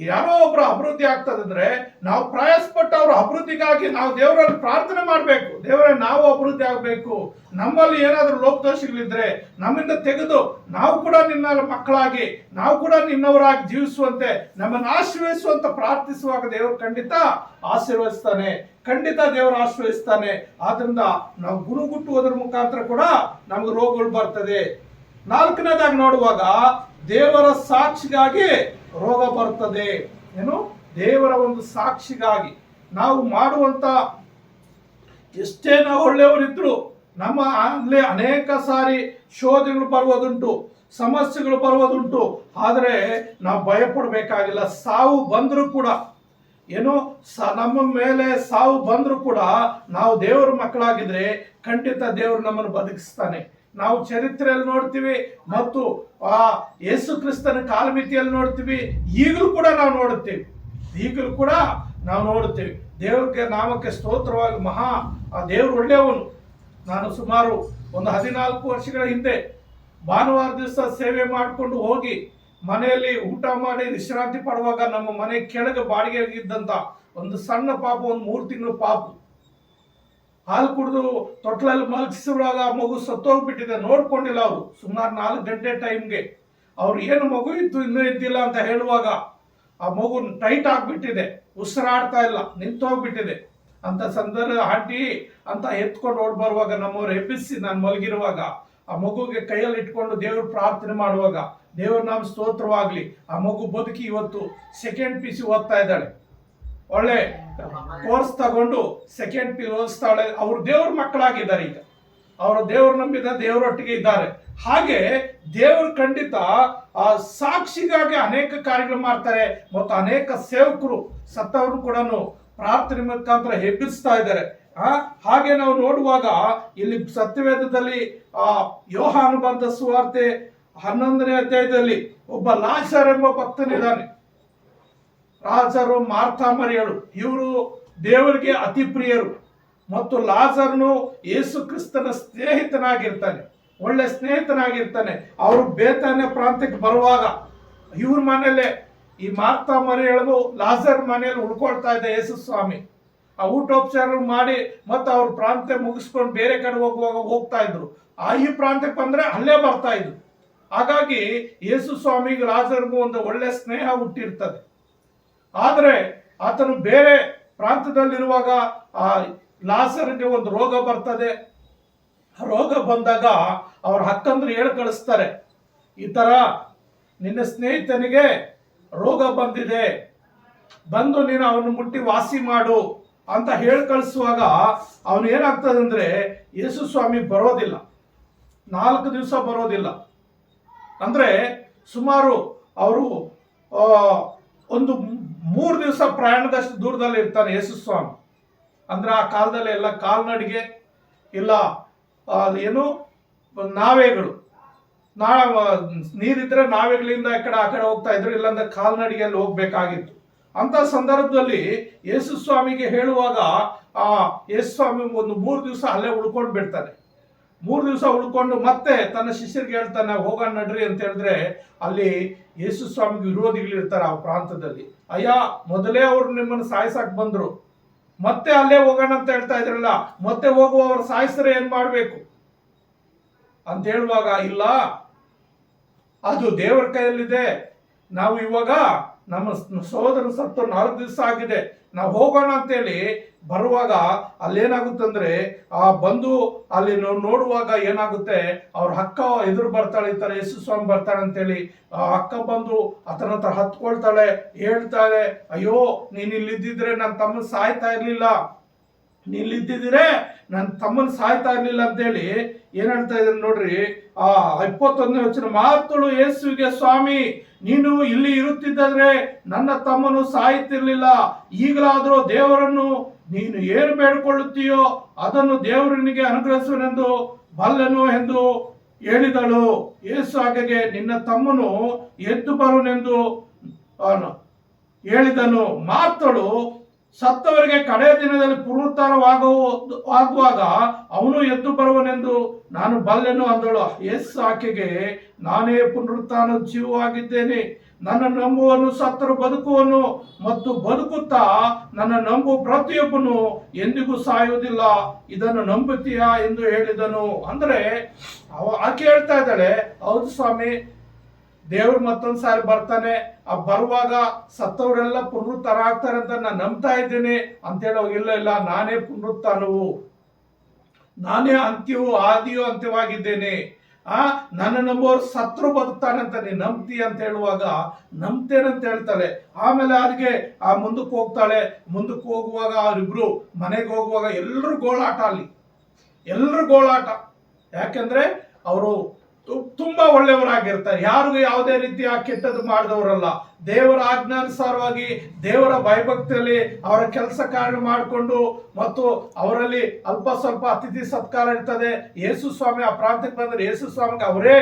S1: ಯಾರೋ ಒಬ್ರು ಅಭಿವೃದ್ಧಿ ಆಗ್ತದಂದ್ರೆ ನಾವು ಪ್ರಯಾಸಪಟ್ಟು ಅವ್ರ ಅಭಿವೃದ್ಧಿಗಾಗಿ ನಾವು ದೇವರಲ್ಲಿ ಪ್ರಾರ್ಥನೆ ಮಾಡಬೇಕು. ದೇವರೇ ನಾವು ಅಭಿವೃದ್ಧಿ ಆಗಬೇಕು, ನಮ್ಮಲ್ಲಿ ಏನಾದರೂ ಲೋಪದೋಷಗಳಿದ್ರೆ ನಮ್ಮಿಂದ ತೆಗೆದು ನಾವು ಕೂಡ ನಿನ್ನ ಮಕ್ಕಳಾಗಿ, ನಾವು ಕೂಡ ನಿನ್ನವರಾಗಿ ಜೀವಿಸುವಂತೆ ನಮ್ಮನ್ನು ಆಶೀರ್ವದಿಸುವಂತ ಪ್ರಾರ್ಥಿಸುವಾಗ ದೇವರು ಖಂಡಿತ ಆಶೀರ್ವದಿಸ್ತಾನೆ, ಖಂಡಿತ ದೇವರು ಆಶೀರ್ವದಿಸ್ತಾನೆ. ಆದ್ರಿಂದ ನಾವು ಗುಣಗುಟ್ಟುವುದರ ಮುಖಾಂತರ ಕೂಡ ನಮ್ಗೆ ರೋಗಗಳು ಬರ್ತದೆ. 4ನೇದಾಗಿ ನೋಡುವಾಗ ದೇವರ ಸಾಕ್ಷಿಗಾಗಿ ರೋಗ ಬರ್ತದೆ. ಏನು? ದೇವರ ಒಂದು ಸಾಕ್ಷಿಗಾಗಿ ನಾವು ಮಾಡುವಂತ ಎಷ್ಟೇ ನಾವು ಒಳ್ಳೆಯವರಿದ್ರು ನಮ್ಮ ಅಲ್ಲಿ ಅನೇಕ ಸಾರಿ ಶೋಧನೆಗಳು ಬರುವುದುಂಟು, ಸಮಸ್ಯೆಗಳು ಬರುವುದುಂಟು. ಆದರೆ ನಾವು ಭಯಪಡಬೇಕಾಗಿಲ್ಲ. ಸಾವು ಬಂದರೂ ಕೂಡ ಏನು ನಮ್ಮ ಮೇಲೆ ಸಾವು ಬಂದರೂ ಕೂಡ ನಾವು ದೇವರ ಮಕ್ಕಳಾಗಿದ್ರೆ ಖಂಡಿತ ದೇವರು ನಮ್ಮನ್ನು ಬದುಕಿಸ್ತಾನೆ. ನಾವು ಚರಿತ್ರೆಯಲ್ಲಿ ನೋಡ್ತೀವಿ ಮತ್ತು ಆ ಯೇಸು ಕ್ರಿಸ್ತನ ಕಾಲಮಿತಿಯಲ್ಲಿ ನೋಡ್ತೀವಿ. ಈಗಲೂ ಕೂಡ ನಾವು ನೋಡುತ್ತೇವೆ. ದೇವರಿಗೆ ನಾಮಕ್ಕೆ ಸ್ತೋತ್ರವಾಗಿ ಆ ದೇವರು ಒಳ್ಳೆಯವನು. ನಾನು ಸುಮಾರು ಒಂದು 14 ವರ್ಷಗಳ ಹಿಂದೆ ಭಾನುವಾರ ದಿವಸ ಸೇವೆ ಮಾಡಿಕೊಂಡು ಹೋಗಿ ಮನೆಯಲ್ಲಿ ಊಟ ಮಾಡಿ ವಿಶ್ರಾಂತಿ ಪಡುವಾಗ ನಮ್ಮ ಮನೆ ಕೆಳಗೆ ಬಾಡಿಗೆಗಿದ್ದಂತ ಒಂದು ಸಣ್ಣ ಪಾಪು, ಒಂದು 3 ತಿಂಗಳು ಪಾಪು, ಹಾಲು ಕುಡಿದು ತೊಟ್ಲಲ್ಲಿ ಮಲಗಿಸುವಾಗ ಮಗು ಸತ್ತೋಗ್ಬಿಟ್ಟಿದೆ. ನೋಡ್ಕೊಂಡಿಲ್ಲ ಅವರು. ಸುಮಾರು 4 ಗಂಟೆ ಟೈಮ್ಗೆ ಅವ್ರು ಏನು ಮಗು ಇತ್ತು ಇನ್ನೂ ಇದ್ದಿಲ್ಲ ಅಂತ ಹೇಳುವಾಗ ಆ ಮಗು ಟೈಟ್ ಆಗ್ಬಿಟ್ಟಿದೆ, ಉಸಿರಾಡ್ತಾ ಇಲ್ಲ, ನಿಂತೋಗ್ಬಿಟ್ಟಿದೆ ಅಂತ ಸಂದರ್ಭ ಆಂಟಿ ಅಂತ ಎತ್ಕೊಂಡು ಓಡ್ ಬರುವಾಗ ನಮ್ಮವ್ರು ಎಬ್ಬಿಸಿ ನಾನು ಮಲಗಿರುವಾಗ ಆ ಮಗುಗೆ ಕೈಯಲ್ಲಿ ಇಟ್ಕೊಂಡು ದೇವ್ರ ಪ್ರಾರ್ಥನೆ ಮಾಡುವಾಗ ದೇವ್ರ ನಾಮ ಸ್ತೋತ್ರವಾಗ್ಲಿ, ಆ ಮಗು ಬದುಕಿ ಇವತ್ತು 2nd PU ಓದ್ತಾ ಇದ್ದಾಳೆ. ಒಳ್ಳೆ ಕೋರ್ಸ್ ತಗೊಂಡು ಸೆಕೆಂಡ್ ಪಿ ಓದಿಸ್ತಾಳೆ. ಅವರು ದೇವ್ರ ಮಕ್ಕಳಾಗಿದ್ದಾರೆ. ಈಗ ಅವರು ದೇವ್ರು ನಂಬಿದ ದೇವರೊಟ್ಟಿಗೆ ಇದ್ದಾರೆ. ಹಾಗೆ ದೇವರು ಖಂಡಿತ ಆ ಸಾಕ್ಷಿಗಾಗಿ ಅನೇಕ ಕಾರ್ಯಗಳು ಮಾಡ್ತಾರೆ ಮತ್ತು ಅನೇಕ ಸೇವಕರು ಸತ್ತವರು ಕೂಡ ಪ್ರಾರ್ಥನೆ ಮುಖಾಂತರ ಎಬ್ಬಿಸ್ತಾ ಇದ್ದಾರೆ. ಹಾಗೆ ನಾವು ನೋಡುವಾಗ ಇಲ್ಲಿ ಸತ್ಯವೇದದಲ್ಲಿ ಯೋಹಾನ ಬರೆದ ಸುವಾರ್ತೆ 11ನೇ ಅಧ್ಯಾಯದಲ್ಲಿ ಒಬ್ಬ ಲಾಜರ್ ಎಂಬ ಭಕ್ತನಿದ್ದಾನೆ. ಲಾಜರು, ಮಾರ್ತಾ ಮರಿಯಳು ಇವರು ದೇವರಿಗೆ ಅತಿ ಪ್ರಿಯರು ಮತ್ತು ಲಾಜರ್ನು ಯೇಸು ಕ್ರಿಸ್ತನ ಸ್ನೇಹಿತನಾಗಿರ್ತಾನೆ, ಒಳ್ಳೆ ಸ್ನೇಹಿತನಾಗಿರ್ತಾನೆ. ಅವರು ಬೇತಾನ್ಯ ಪ್ರಾಂತ್ಯಕ್ಕೆ ಬರುವಾಗ ಇವ್ರ ಮನೆಯಲ್ಲೇ ಈ ಮಾರ್ತಾ ಮರಿಯಳು ಲಾಜರ್ ಮನೆಯಲ್ಲಿ ಉಳ್ಕೊಳ್ತಾ ಇದ್ದ ಯೇಸು ಸ್ವಾಮಿ. ಆ ಊಟೋಪಚಾರ ಮಾಡಿ ಮತ್ತು ಅವ್ರ ಪ್ರಾಂತ್ಯ ಮುಗಿಸ್ಕೊಂಡು ಬೇರೆ ಕಡೆ ಹೋಗ್ತಾ ಇದ್ರು. ಈ ಪ್ರಾಂತ್ಯಕ್ಕೆ ಬಂದ್ರೆ ಅಲ್ಲೇ ಬರ್ತಾ ಇದ್ರು. ಹಾಗಾಗಿ ಯೇಸು ಸ್ವಾಮಿಗೆ ಲಾಜರ್ಗೂ ಒಂದು ಒಳ್ಳೆ ಸ್ನೇಹ ಹುಟ್ಟಿರ್ತದೆ. ಆದರೆ ಆತನು ಬೇರೆ ಪ್ರಾಂತ್ಯದಲ್ಲಿರುವಾಗ ಆ ಲಾಜರ್ಗೆ ಒಂದು ರೋಗ ಬರ್ತದೆ. ರೋಗ ಬಂದಾಗ ಅವ್ರ ಅಕ್ಕಂದ್ರು ಹೇಳಿ ಕಳಿಸ್ತಾರೆ, ಈ ತರ ನಿನ್ನ ಸ್ನೇಹಿತನಿಗೆ ರೋಗ ಬಂದಿದೆ, ಬಂದು ನೀನು ಅವನು ಮುಟ್ಟಿ ವಾಸಿ ಮಾಡು ಅಂತ ಹೇಳಿ ಕಳಿಸುವಾಗ ಅವನು ಏನಾಗ್ತದೆ ಅಂದ್ರೆ ಯೇಸು ಸ್ವಾಮಿ ಬರೋದಿಲ್ಲ, 4 ದಿವಸ ಬರೋದಿಲ್ಲ. ಅಂದ್ರೆ ಸುಮಾರು ಅವರು ಒಂದು 3 ದಿವಸ ಪ್ರಯಾಣದಷ್ಟು ದೂರದಲ್ಲಿ ಇರ್ತಾನೆ ಯೇಸು ಸ್ವಾಮಿ. ಅಂದ್ರೆ ಆ ಕಾಲದಲ್ಲಿ ಎಲ್ಲ ಕಾಲ್ನಡಿಗೆ ಇಲ್ಲ ಏನು ನಾವೆಗಳು, ನೀರಿದ್ರೆ ನಾವೆಗಳಿಂದ ಆ ಕಡೆ ಹೋಗ್ತಾ ಇದ್ರು, ಇಲ್ಲಾಂದ್ರೆ ಕಾಲ್ನಡಿಗೆಯಲ್ಲಿ ಹೋಗ್ಬೇಕಾಗಿತ್ತು. ಅಂತ ಸಂದರ್ಭದಲ್ಲಿ ಯೇಸು ಸ್ವಾಮಿಗೆ ಹೇಳುವಾಗ ಯೇಸು ಸ್ವಾಮಿ ಒಂದು 3 ದಿವಸ ಅಲ್ಲೇ ಉಳ್ಕೊಂಡು ಬಿಡ್ತಾನೆ. 3 ದಿವಸ ಉಳ್ಕೊಂಡು ಮತ್ತೆ ತನ್ನ ಶಿಷ್ಯರಿಗೆ ಹೇಳ್ತಾನೆ, ಹೋಗೋಣ ನಡ್ರಿ ಅಂತ ಹೇಳಿದ್ರೆ ಅಲ್ಲಿ ಯೇಸು ಸ್ವಾಮಿಗೆ ವಿರೋಧಿಗಳು ಇರ್ತಾರೆ ಆ ಪ್ರಾಂತದಲ್ಲಿ. ಅಯ್ಯ, ಮೊದಲೇ ಅವರು ನಿಮ್ಮನ್ನು ಸಾಯಿಸಕ್ ಬಂದ್ರು, ಮತ್ತೆ ಅಲ್ಲೇ ಹೋಗೋಣ ಅಂತ ಹೇಳ್ತಾ ಇದ್ರಲ್ಲ, ಮತ್ತೆ ಹೋಗುವವರು ಸಾಯಿಸ್ರೆ ಏನ್ ಮಾಡ್ಬೇಕು ಅಂತ ಹೇಳುವಾಗ, ಇಲ್ಲ, ಅದು ದೇವರ ಕೈಯಲ್ಲಿದೆ. ನಾವು ಇವಾಗ ನಮ್ಮ ಸಹೋದರ ಸತ್ತು 4 ದಿವಸ ಆಗಿದೆ, ನಾವು ಹೋಗೋಣ ಅಂತೇಳಿ ಬರುವಾಗ ಅಲ್ಲೇನಾಗುತ್ತಂದ್ರೆ ಬಂದು ಅಲ್ಲಿ ನೋಡುವಾಗ ಏನಾಗುತ್ತೆ, ಅವ್ರ ಅಕ್ಕ ಎದುರು ಬರ್ತಾಳೆ, ಈ ತರ ಯೇಸು ಸ್ವಾಮಿ ಬರ್ತಾಳೆ ಅಂತೇಳಿ ಅಕ್ಕ ಬಂದು ಆತನ ಹತ್ರ ಹತ್ಕೊಳ್ತಾಳೆ, ಹೇಳ್ತಾಳೆ, ಅಯ್ಯೋ ನೀನ್ ಇಲ್ಲಿದ್ದಿದ್ರೆ ನನ್ನ ತಮ್ಮನ ಸಾಯ್ತಾ ಇರ್ಲಿಲ್ಲ, ನೀನಿಲ್ಲಿದ್ದಿದ್ರೆ ನನ್ನ ತಮ್ಮನ ಸಾಯ್ತಾ ಇರ್ಲಿಲ್ಲ ಅಂತೇಳಿ ಏನ್ ಹೇಳ್ತಾ ಇದ್ದಾರೆ ನೋಡ್ರಿ. 21ನೇ ವಚನ, ಮಾತಳು ಯೇಸುವಿಗೆ, ಸ್ವಾಮಿ ನೀನು ಇಲ್ಲಿ ಇರುತ್ತಿದ್ದರೆ ನನ್ನ ತಮ್ಮನು ಸಾಯುತ್ತಿರ್ಲಿಲ್ಲ, ಈಗಲಾದರೂ ದೇವರನ್ನು ನೀನು ಏನು ಬೇಡಿಕೊಳ್ಳುತ್ತೀಯೋ ಅದನ್ನು ದೇವರನಿಗೆ ಅನುಗ್ರಹಿಸುವನೆಂದು ಬಲ್ಲೆನು ಎಂದು ಹೇಳಿದಳು. ಯೇಸು ಆಕೆಗೆ, ನಿನ್ನ ತಮ್ಮನು ಎದ್ದು ಬರುವನೆಂದು ಹೇಳಿದನು. ಮಾತಳು, ಸತ್ತವರಿಗೆ ಕಡೆಯ ದಿನದಲ್ಲಿ ಪುನರುತ್ಥಾನವಾಗುವಾಗ ಅವನು ಎದ್ದು ಬರುವನೆಂದು ನಾನು ಬಲ್ಲೆನು ಅಂದಳು. ಯೇಸು ಆಕೆಗೆ, ನಾನೇ ಪುನರುತ್ಥಾನ ಜೀವವಾಗಿದ್ದೇನೆ, ನನ್ನ ನಂಬುವನು ಸತ್ತರು ಬದುಕುವನು, ಮತ್ತು ಬದುಕುತ್ತಾ ನನ್ನ ನಂಬು ಪ್ರತಿಯೊಬ್ಬನು ಎಂದಿಗೂ ಸಾಯುವುದಿಲ್ಲ, ಇದನ್ನು ನಂಬುತ್ತೀಯಾ ಎಂದು ಹೇಳಿದನು. ಅಂದ್ರೆ ಆಕೆ ಹೇಳ್ತಾ ಇದ್ದಾಳೆ, ಹೌದು ಸ್ವಾಮಿ, ದೇವ್ರು ಮತ್ತೊಂದು ಸಾರಿ ಬರ್ತಾನೆ, ಬರುವಾಗ ಸತ್ತವರೆಲ್ಲ ಪುನರುತ್ಥಾನ ಆಗ್ತಾರೆ ಅಂತ ನಾನು ನಂಬ್ತಾ ಇದ್ದೇನೆ ಅಂತ ಹೇಳೋ, ಇಲ್ಲ, ನಾನೇ ಪುನರುತ್ಥಾನವು, ನಾನೇ ಅಂತ್ಯವೂ ಆದಿಯೂ ಅಂತ್ಯವಾಗಿದ್ದೇನೆ, ನನ್ನ ನಂಬೋರು ಸತ್ರು ಬದುಕ್ತಾನೆ ಅಂತ ನೀನು ನಂಬ್ತೀಯ ಅಂತ ಹೇಳುವಾಗ ನಂಬ್ತೇನೆ ಅಂತ ಹೇಳ್ತಾಳೆ. ಆಮೇಲೆ ಅದಕ್ಕೆ ಮುಂದಕ್ಕೆ ಹೋಗ್ತಾಳೆ. ಮುಂದಕ್ಕೆ ಹೋಗುವಾಗ ಅವರಿಬ್ರು ಮನೆಗೆ ಹೋಗುವಾಗ ಎಲ್ಲರೂ ಗೋಳಾಟ, ಅಲ್ಲಿ ಎಲ್ಲರೂ ಗೋಳಾಟ. ಯಾಕೆಂದ್ರೆ ಅವರು ತುಂಬಾ ಒಳ್ಳೆಯವರಾಗಿರ್ತಾರೆ, ಯಾರಿಗೂ ಯಾವುದೇ ರೀತಿಯ ಕೆಟ್ಟದ್ದು ಮಾಡಿದವರಲ್ಲ, ದೇವರ ಆಜ್ಞಾನುಸಾರವಾಗಿ ದೇವರ ಭಯಭಕ್ತಿಯಲ್ಲಿ ಅವರ ಕೆಲಸ ಕಾರ್ಯ ಮಾಡಿಕೊಂಡು, ಮತ್ತು ಅವರಲ್ಲಿ ಅಲ್ಪ ಸ್ವಲ್ಪ ಅತಿಥಿ ಸತ್ಕಾರ ಇರ್ತದೆ. ಯೇಸು ಸ್ವಾಮಿ ಆ ಪ್ರಾಂತ್ಯಕ್ಕೆ ಬಂದ್ರೆ ಯೇಸು ಸ್ವಾಮಿಗೆ ಅವರೇ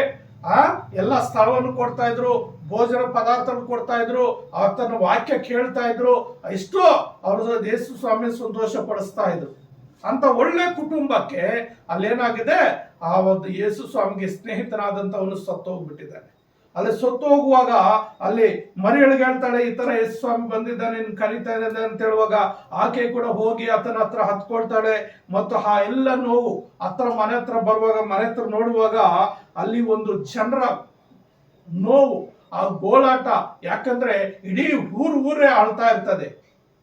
S1: ಎಲ್ಲ ಸ್ಥಳವನ್ನು ಕೊಡ್ತಾ ಇದ್ರು, ಭೋಜನ ಪದಾರ್ಥವನ್ನು ಕೊಡ್ತಾ ಇದ್ರು, ಆತನ ವಾಕ್ಯ ಕೇಳ್ತಾ ಇದ್ರು, ಇಷ್ಟು ಅವರು ಯೇಸು ಸ್ವಾಮಿ ಸಂತೋಷ ಪಡಿಸ್ತಾ ಇದ್ರು. ಅಂತ ಒಳ್ಳೆ ಕುಟುಂಬಕ್ಕೆ ಅಲ್ಲೇನಾಗಿದೆ, ಆ ಒಂದು ಯೇಸು ಸ್ವಾಮಿಗೆ ಸ್ನೇಹಿತನಾದಂಥವನು ಸತ್ತು ಹೋಗ್ಬಿಟ್ಟಿದ್ದಾನೆ. ಅಲ್ಲಿ ಸತ್ತು ಹೋಗುವಾಗ ಅಲ್ಲಿ ಮರಿಯಳಿಗೆ ಹೇಳ್ತಾಳೆ, ಈ ತರ ಯೇಸು ಸ್ವಾಮಿ ಬಂದಿದ್ದಾನೆ, ನಿನ್ ಕರೀತಾ ಇದ್ದಾನೆ ಅಂತ ಹೇಳುವಾಗ ಆಕೆ ಕೂಡ ಹೋಗಿ ಆತನ ಹತ್ರ ಹತ್ಕೊಳ್ತಾಳೆ. ಮತ್ತು ಆ ಎಲ್ಲ ನೋವು ಮನೆ ಹತ್ರ ಬರುವಾಗ, ಮನೆ ಹತ್ರ ನೋಡುವಾಗ ಅಲ್ಲಿ ಒಂದು ಜನರ ನೋವು, ಆ ಗೋಳಾಟ. ಯಾಕಂದ್ರೆ ಇಡೀ ಊರೇ ಆಳ್ತಾ ಇರ್ತದೆ,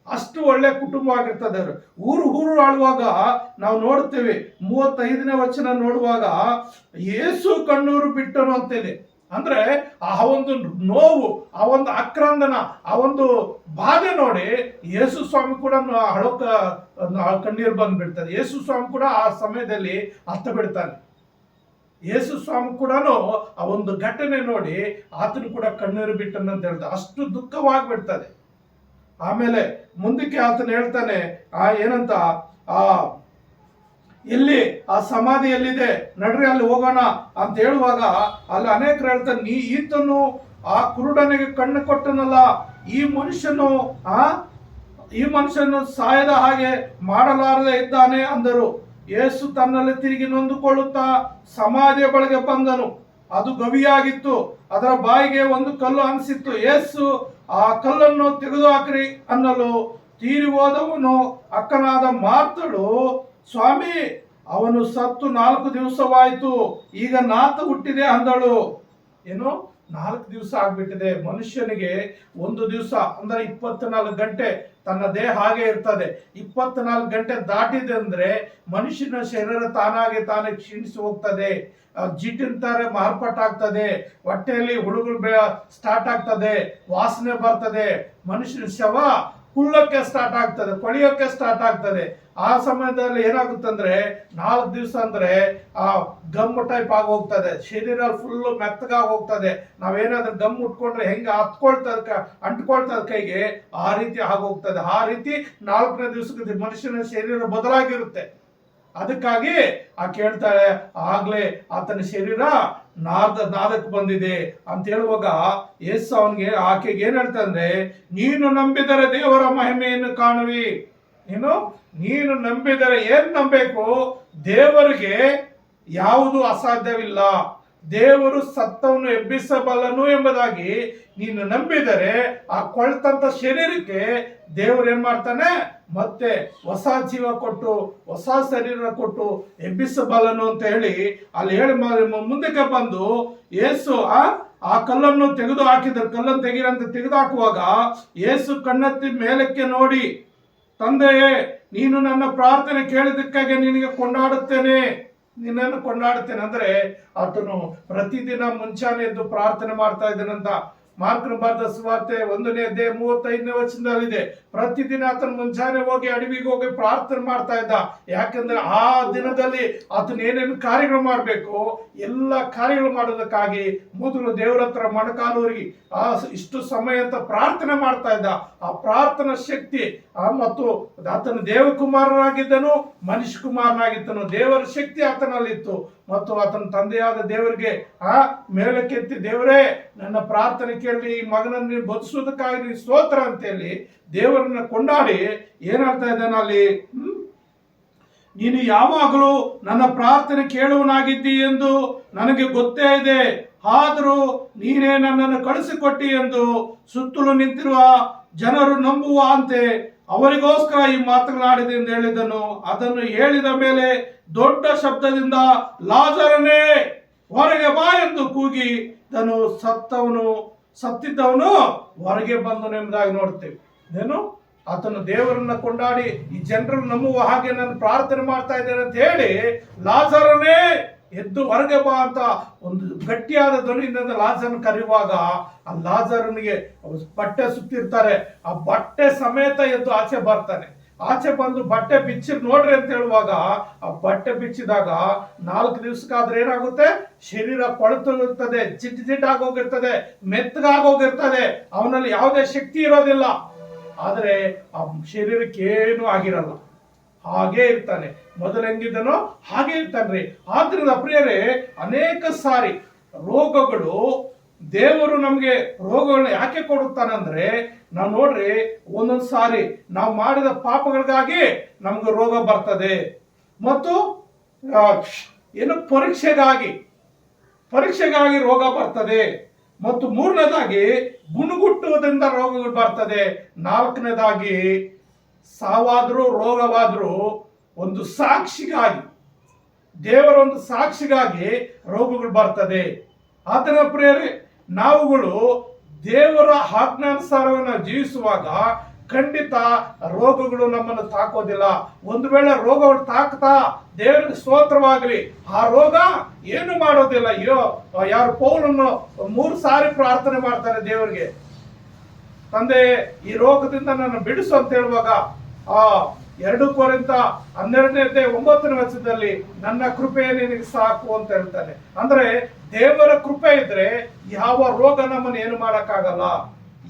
S1: ಅಷ್ಟು ಒಳ್ಳೆ ಕುಟುಂಬ ಆಗಿರ್ತದೆ. ಊರು ಆಳುವಾಗ ನಾವು ನೋಡ್ತೇವೆ, 35ನೇ ವಚನ ನೋಡುವಾಗ, ಯೇಸು ಕಣ್ಣೂರು ಬಿಟ್ಟನು ಅಂತಿದೆ. ಅಂದ್ರೆ ಆ ಒಂದು ನೋವು, ಆ ಒಂದು ಆಕ್ರಂದನ, ಆ ಒಂದು ಬಾಧೆ ನೋಡಿ ಯೇಸು ಸ್ವಾಮಿ ಕೂಡ ಕಣ್ಣೀರು ಬಂದ್ಬಿಡ್ತಾರೆ. ಯೇಸು ಸ್ವಾಮಿ ಕೂಡ ಆ ಸಮಯದಲ್ಲಿ ಅತ್ತ ಬಿಡ್ತಾನೆ. ಯೇಸು ಸ್ವಾಮಿ ಕೂಡ ಆ ಒಂದು ಘಟನೆ ನೋಡಿ ಆತನು ಕೂಡ ಕಣ್ಣೀರು ಬಿಟ್ಟನಂತ ಹೇಳ್ತಾರೆ. ಅಷ್ಟು ದುಃಖವಾಗಿಬಿಡ್ತದೆ. ಆಮೇಲೆ ಮುಂದಕ್ಕೆ ಆತನು ಹೇಳ್ತಾನೆ, ಏನಂತ, ಎಲ್ಲಿ ಆ ಸಮಾಧಿ ಎಲ್ಲಿದೆ, ನಡ್ರಿ ಅಲ್ಲಿ ಹೋಗೋಣ ಅಂತ ಹೇಳುವಾಗ ಅಲ್ಲಿ ಅನೇಕರು ಹೇಳ್ತಾರೆ, ಈತನು ಆ ಕುರುಡನಿಗೆ ಕಣ್ಣು ಕೊಟ್ಟನಲ್ಲ, ಈ ಮನುಷ್ಯನು ಸಾಯದ ಹಾಗೆ ಮಾಡಲಾರದೆ ಇದ್ದಾನೆ ಅಂದರು. ಯೇಸು ತನ್ನಲ್ಲಿ ತಿರುಗಿ ನೊಂದುಕೊಳ್ಳುತ್ತಾ ಸಮಾಧಿಯ ಬಳಿಗೆ ಬಂದನು. ಅದು ಗವಿಯಾಗಿತ್ತು, ಅದರ ಬಾಯಿಗೆ ಒಂದು ಕಲ್ಲು ಅನಿಸಿತ್ತು. ಯೇಸು ಆ ಕಲ್ಲನ್ನು ತೆಗೆದು ಹಾಕ್ರಿ ಅನ್ನಲು ತೀರಿ ಹೋದವನು ಅಕ್ಕನಾದ ಮಾರ್ತಳು, ಸ್ವಾಮಿ, ಅವನು ಸತ್ತು 4 ದಿವಸವಾಯಿತು, ಈಗ ನಾತ ಹುಟ್ಟಿದೆ ಅಂದಳು. ಏನು, 4 ದಿವಸ ಆಗ್ಬಿಟ್ಟಿದೆ. ಮನುಷ್ಯನಿಗೆ ಒಂದು ದಿವಸ ಅಂದ್ರೆ 24 ಗಂಟೆ ತನ್ನ ದೇಹ ಹಾಗೆ ಇರ್ತದೆ. 24 ಗಂಟೆ ದಾಟಿದೆ ಅಂದ್ರೆ ಮನುಷ್ಯನ ಶರೀರ ತಾನಾಗೆ ತಾನೇ ಕ್ಷೀಣಿಸಿ ಹೋಗ್ತದೆ, ಜಿಟ್ಟಿನ ತರ ಮಾರ್ಪಾಟಾಗ್ತದೆ, ಹೊಟ್ಟೆಯಲ್ಲಿ ಹುಳುಗಳು ಸ್ಟಾರ್ಟ್ ಆಗ್ತದೆ, ವಾಸನೆ ಬರ್ತದೆ, ಮನುಷ್ಯನ ಶವ ಕುಳ್ಳಕ್ಕೆ ಸ್ಟಾರ್ಟ್ ಆಗ್ತದೆ, ಕೊಳೆಯೋಕ್ಕೆ ಸ್ಟಾರ್ಟ್ ಆಗ್ತದೆ. ಆ ಸಮಯದಲ್ಲಿ ಏನಾಗುತ್ತಂದ್ರೆ 4 ದಿವಸ ಅಂದ್ರೆ ಆ ಗಮ್ ಟೈಪ್ ಆಗಿ ಹೋಗ್ತದೆ, ಶರೀರ ಫುಲ್ ಮೆತ್ತಗಾಗಿ ಹೋಗ್ತದೆ. ನಾವೇನಾದ್ರೂ ಗಮ್ ಉಟ್ಕೊಂಡ್ರೆ ಹೆಂಗೆ ಅಂಟ್ಕೊಳ್ತದ ಕೈಗೆ, ಆ ರೀತಿ ಆಗೋಗ್ತದೆ. ಆ ರೀತಿ 4ನೇ ದಿವಸಕ್ಕೆ ಮನುಷ್ಯನ ಶರೀರ ಬದಲಾಗಿರುತ್ತೆ. ಅದಕ್ಕಾಗಿ ಕೇಳ್ತಾಳೆ, ಆಗ್ಲೇ ಆತನ ಶರೀರ ನಾದಕ್ಕೆ ಬಂದಿದೆ ಅಂತ ಹೇಳುವಾಗ ಯೇಸು ಆಕೆಗೆ ಏನ್ ಹೇಳ್ತಂದ್ರೆ, ನೀನು ನಂಬಿದರೆ ದೇವರ ಮಹಿಮೆಯನ್ನು ಕಾಣುವಿ. ನೀನು ನಂಬಿದರೆ ಏನ್ ನಂಬೇಕು? ದೇವರಿಗೆ ಯಾವುದು ಅಸಾಧ್ಯವಿಲ್ಲ, ದೇವರು ಸತ್ತವನ್ನು ಎಬ್ಬಿಸಬಲ್ಲನು ಎಂಬುದಾಗಿ ನೀನು ನಂಬಿದರೆ ಆ ಕೊಳ್ತಂತ ಶರೀರಕ್ಕೆ ದೇವರು ಏನ್ ಮಾಡ್ತಾನೆ, ಮತ್ತೆ ಹೊಸ ಜೀವ ಕೊಟ್ಟು ಹೊಸ ಶರೀರ ಕೊಟ್ಟು ಎಬ್ಬಿಸಬಲ್ಲನು ಅಂತ ಹೇಳಿ ಅಲ್ಲಿ ಹೇಳಿ ಮುಂದಕ್ಕೆ ಬಂದು ಯೇಸು ಆ ಕಲ್ಲನ್ನು ತೆಗೆದು ಹಾಕಿದ್ರು. ಕಲ್ಲನ್ನು ತೆಗೆದು ಹಾಕುವಾಗ ಯೇಸು ಕಣ್ಣೆತ್ತಿ ಮೇಲಕ್ಕೆ ನೋಡಿ, ತಂದೆಯೇ, ನೀನು ನನ್ನ ಪ್ರಾರ್ಥನೆ ಕೇಳಿದಕ್ಕಾಗಿ ನಿನಗೆ ನಿನ್ನನ್ನು ಕೊಂಡಾಡುತ್ತೇನೆ ಅಂದ್ರೆ ಆತನು ಪ್ರತಿದಿನ ಮುಂಚಾನೆ ಎದ್ದು ಪ್ರಾರ್ಥನೆ ಮಾಡ್ತಾ ಇದ್ದಾನಂತ. ಮಾರ್ಕನ ಬರೆದ ಸುವಾರ್ತೆ 1ನೇ ಅಧ್ಯಾಯ 35ನೇ ವಚನದಲ್ಲಿದೆ. ಪ್ರತಿದಿನ ಆತನ ಮುಂಜಾನೆ ಹೋಗಿ ಅಡವಿಗೆ ಹೋಗಿ ಪ್ರಾರ್ಥನೆ ಮಾಡ್ತಾ ಇದ್ದ. ಯಾಕಂದ್ರೆ ಆ ದಿನದಲ್ಲಿ ಆತನ ಏನೇನು ಕಾರ್ಯಗಳು ಮಾಡಬೇಕು ಎಲ್ಲ ಕಾರ್ಯಗಳು ಮಾಡೋದಕ್ಕಾಗಿ ಮೊದಲು ದೇವರ ಹತ್ರ ಮೊಣಕಾಲೂರಿ ಇಷ್ಟು ಸಮಯ ಅಂತ ಪ್ರಾರ್ಥನೆ ಮಾಡ್ತಾ ಇದ್ದ. ಆ ಪ್ರಾರ್ಥನಾ ಶಕ್ತಿ ಮತ್ತು ಆತನ ದೇವಕುಮಾರನಾಗಿದ್ದನು, ಮನುಷ್ಯ ಕುಮಾರನಾಗಿದ್ದನು. ದೇವರ ಶಕ್ತಿ ಆತನಲ್ಲಿತ್ತು ಮತ್ತು ಆತನ ತಂದೆಯಾದ ದೇವರಿಗೆ ಮೇಲಕ್ಕೆತ್ತಿ, ದೇವರೇ, ನನ್ನ ಪ್ರಾರ್ಥನೆ ಕೇಳಿ ಈ ಮಗನನ್ನು ಬದುಸುವುದಕ್ಕಾಗಿ ಸ್ತೋತ್ರ ಅಂತ ಹೇಳಿ ದೇವರನ್ನ ಕೊಂಡಾಡಿ ಏನಾಗ್ತಾ ಇದ್ದಾನೆ ಅಲ್ಲಿ, ನೀನು ಯಾವಾಗಲೂ ನನ್ನ ಪ್ರಾರ್ಥನೆ ಕೇಳುವನಾಗಿದ್ದಿ ಎಂದು ನನಗೆ ಗೊತ್ತೇ ಇದೆ, ಆದರೂ ನೀನೇ ನನ್ನನ್ನು ಕಳಿಸಿಕೊಟ್ಟಿ ಎಂದು ಸುತ್ತಲೂ ನಿಂತಿರುವ ಜನರು ನಂಬುವ ಅಂತೆ ಅವರಿಗೋಸ್ಕರ ಈ ಮಾತನಾಡಿದೆ ಎಂದು ಹೇಳಿದನು. ಅದನ್ನು ಹೇಳಿದ ಮೇಲೆ ದೊಡ್ಡ ಶಬ್ದದಿಂದ, ಲಾಜರನೇ ಹೊರಗೆ ಬಾ ಎಂದು ಕೂಗಿ ಸತ್ತಿದ್ದವನು ಹೊರಗೆ ಬಂದನು ಎಂಬುದಾಗಿ ನೋಡ್ತೇವೆ. ಆತನು ದೇವರನ್ನ ಕೊಂಡಾಡಿ ಈ ಜನರು ನಂಬುವ ಹಾಗೆ ನಾನು ಪ್ರಾರ್ಥನೆ ಮಾಡ್ತಾ ಇದ್ದೇನೆ ಅಂತ ಹೇಳಿ, ಲಾಜರನೇ ಎದ್ದು ಹೊರಗೆ ಬಾ ಅಂತ ಒಂದು ಗಟ್ಟಿಯಾದ ಧ್ವನಿಯಿಂದ ಲಾಜರನ್ನು ಕರೆಯುವಾಗ ಆ ಲಾಜರನಿಗೆ ಬಟ್ಟೆ ಸುತ್ತಿರ್ತಾರೆ, ಆ ಬಟ್ಟೆ ಸಮೇತ ಎದ್ದು ಆಚೆ ಬರ್ತಾನೆ. ಆಚೆ ಬಂದು ಬಟ್ಟೆ ಬಿಚ್ಚಿ ನೋಡ್ರಿ ಅಂತ ಹೇಳುವಾಗ ಆ ಬಟ್ಟೆ ಬಿಚ್ಚಿದಾಗ 4 ದಿವಸಕ್ಕಾದ್ರೆ ಏನಾಗುತ್ತೆ, ಶರೀರ ಕೊಳೆತೋಗಿರ್ತದೆ, ಜಿಡ್ಡಾಗೋಗಿರ್ತದೆ, ಮೆತ್ತಗಾಗೋಗಿರ್ತದೆ, ಅವನಲ್ಲಿ ಯಾವುದೇ ಶಕ್ತಿ ಇರೋದಿಲ್ಲ. ಆದರೆ ಆ ಶರೀರಕ್ಕೆ ಏನೂ ಆಗಿರಲ್ಲ, ಹಾಗೇ ಇರ್ತಾನೆ. ಮೊದಲು ಹೆಂಗಿದ್ದನೋ ಹಾಗೆ ಇರ್ತಾನ್ರಿ. ಆದ್ರಿಂದ ಪ್ರಿಯರೇ, ಅನೇಕ ಸಾರಿ ರೋಗಗಳು, ದೇವರು ನಮ್ಗೆ ರೋಗಗಳನ್ನ ಯಾಕೆ ಕೊಡುತ್ತಾನಂದ್ರೆ, ನಾವು ನೋಡ್ರಿ, ಒಂದೊಂದು ಸಾರಿ ನಾವು ಮಾಡಿದ ಪಾಪಗಳಿಗಾಗಿ ನಮ್ಗೆ ರೋಗ ಬರ್ತದೆ, ಮತ್ತು ಏನು ಪರೀಕ್ಷೆಗಾಗಿ ರೋಗ ಬರ್ತದೆ, ಮತ್ತು 3ನೇದಾಗಿ ಗುಣಗುಟ್ಟುವುದರಿಂದ ರೋಗಗಳು ಬರ್ತದೆ, 4ನೇದಾಗಿ ಸಾವಾದ್ರೂ ರೋಗವಾದ್ರೂ ಒಂದು ಸಾಕ್ಷಿಗಾಗಿ, ದೇವರ ಒಂದು ಸಾಕ್ಷಿಗಾಗಿ ರೋಗಗಳು ಬರ್ತದೆ. ಆತರ ಪ್ರಿಯರೇ, ನಾವುಗಳು ದೇವರ ಆಜ್ಞಾನುಸಾರವನ್ನು ಜೀವಿಸುವಾಗ ಖಂಡಿತ ರೋಗಗಳು ನಮ್ಮನ್ನು ತಾಕೋದಿಲ್ಲ. ಒಂದು ವೇಳೆ ರೋಗಗಳು ತಾಕ್ತಾ ದೇವರಿಗೆ ಸ್ತೋತ್ರವಾಗಲಿ, ಆ ರೋಗ ಏನು ಮಾಡೋದಿಲ್ಲ. ಅಯ್ಯೋ, ಯಾರು ಪೌಲನ್ನು 3 ಸಾರಿ ಪ್ರಾರ್ಥನೆ ಮಾಡ್ತಾರೆ ದೇವರಿಗೆ, ತಂದೆ ಈ ರೋಗದಿಂದ ನನ್ನ ಬಿಡಿಸು ಅಂತ ಹೇಳುವಾಗ 2 ಕೊರಿಂಥ 12:9 ನನ್ನ ಕೃಪೆ ನಿನಗೆ ಸಾಕು ಅಂತ ಹೇಳ್ತಾನೆ. ಅಂದ್ರೆ ದೇವರ ಕೃಪೆ ಇದ್ರೆ ಯಾವ ರೋಗ ನಮ್ಮನ್ನು ಏನು ಮಾಡಕ್ಕಾಗಲ್ಲ,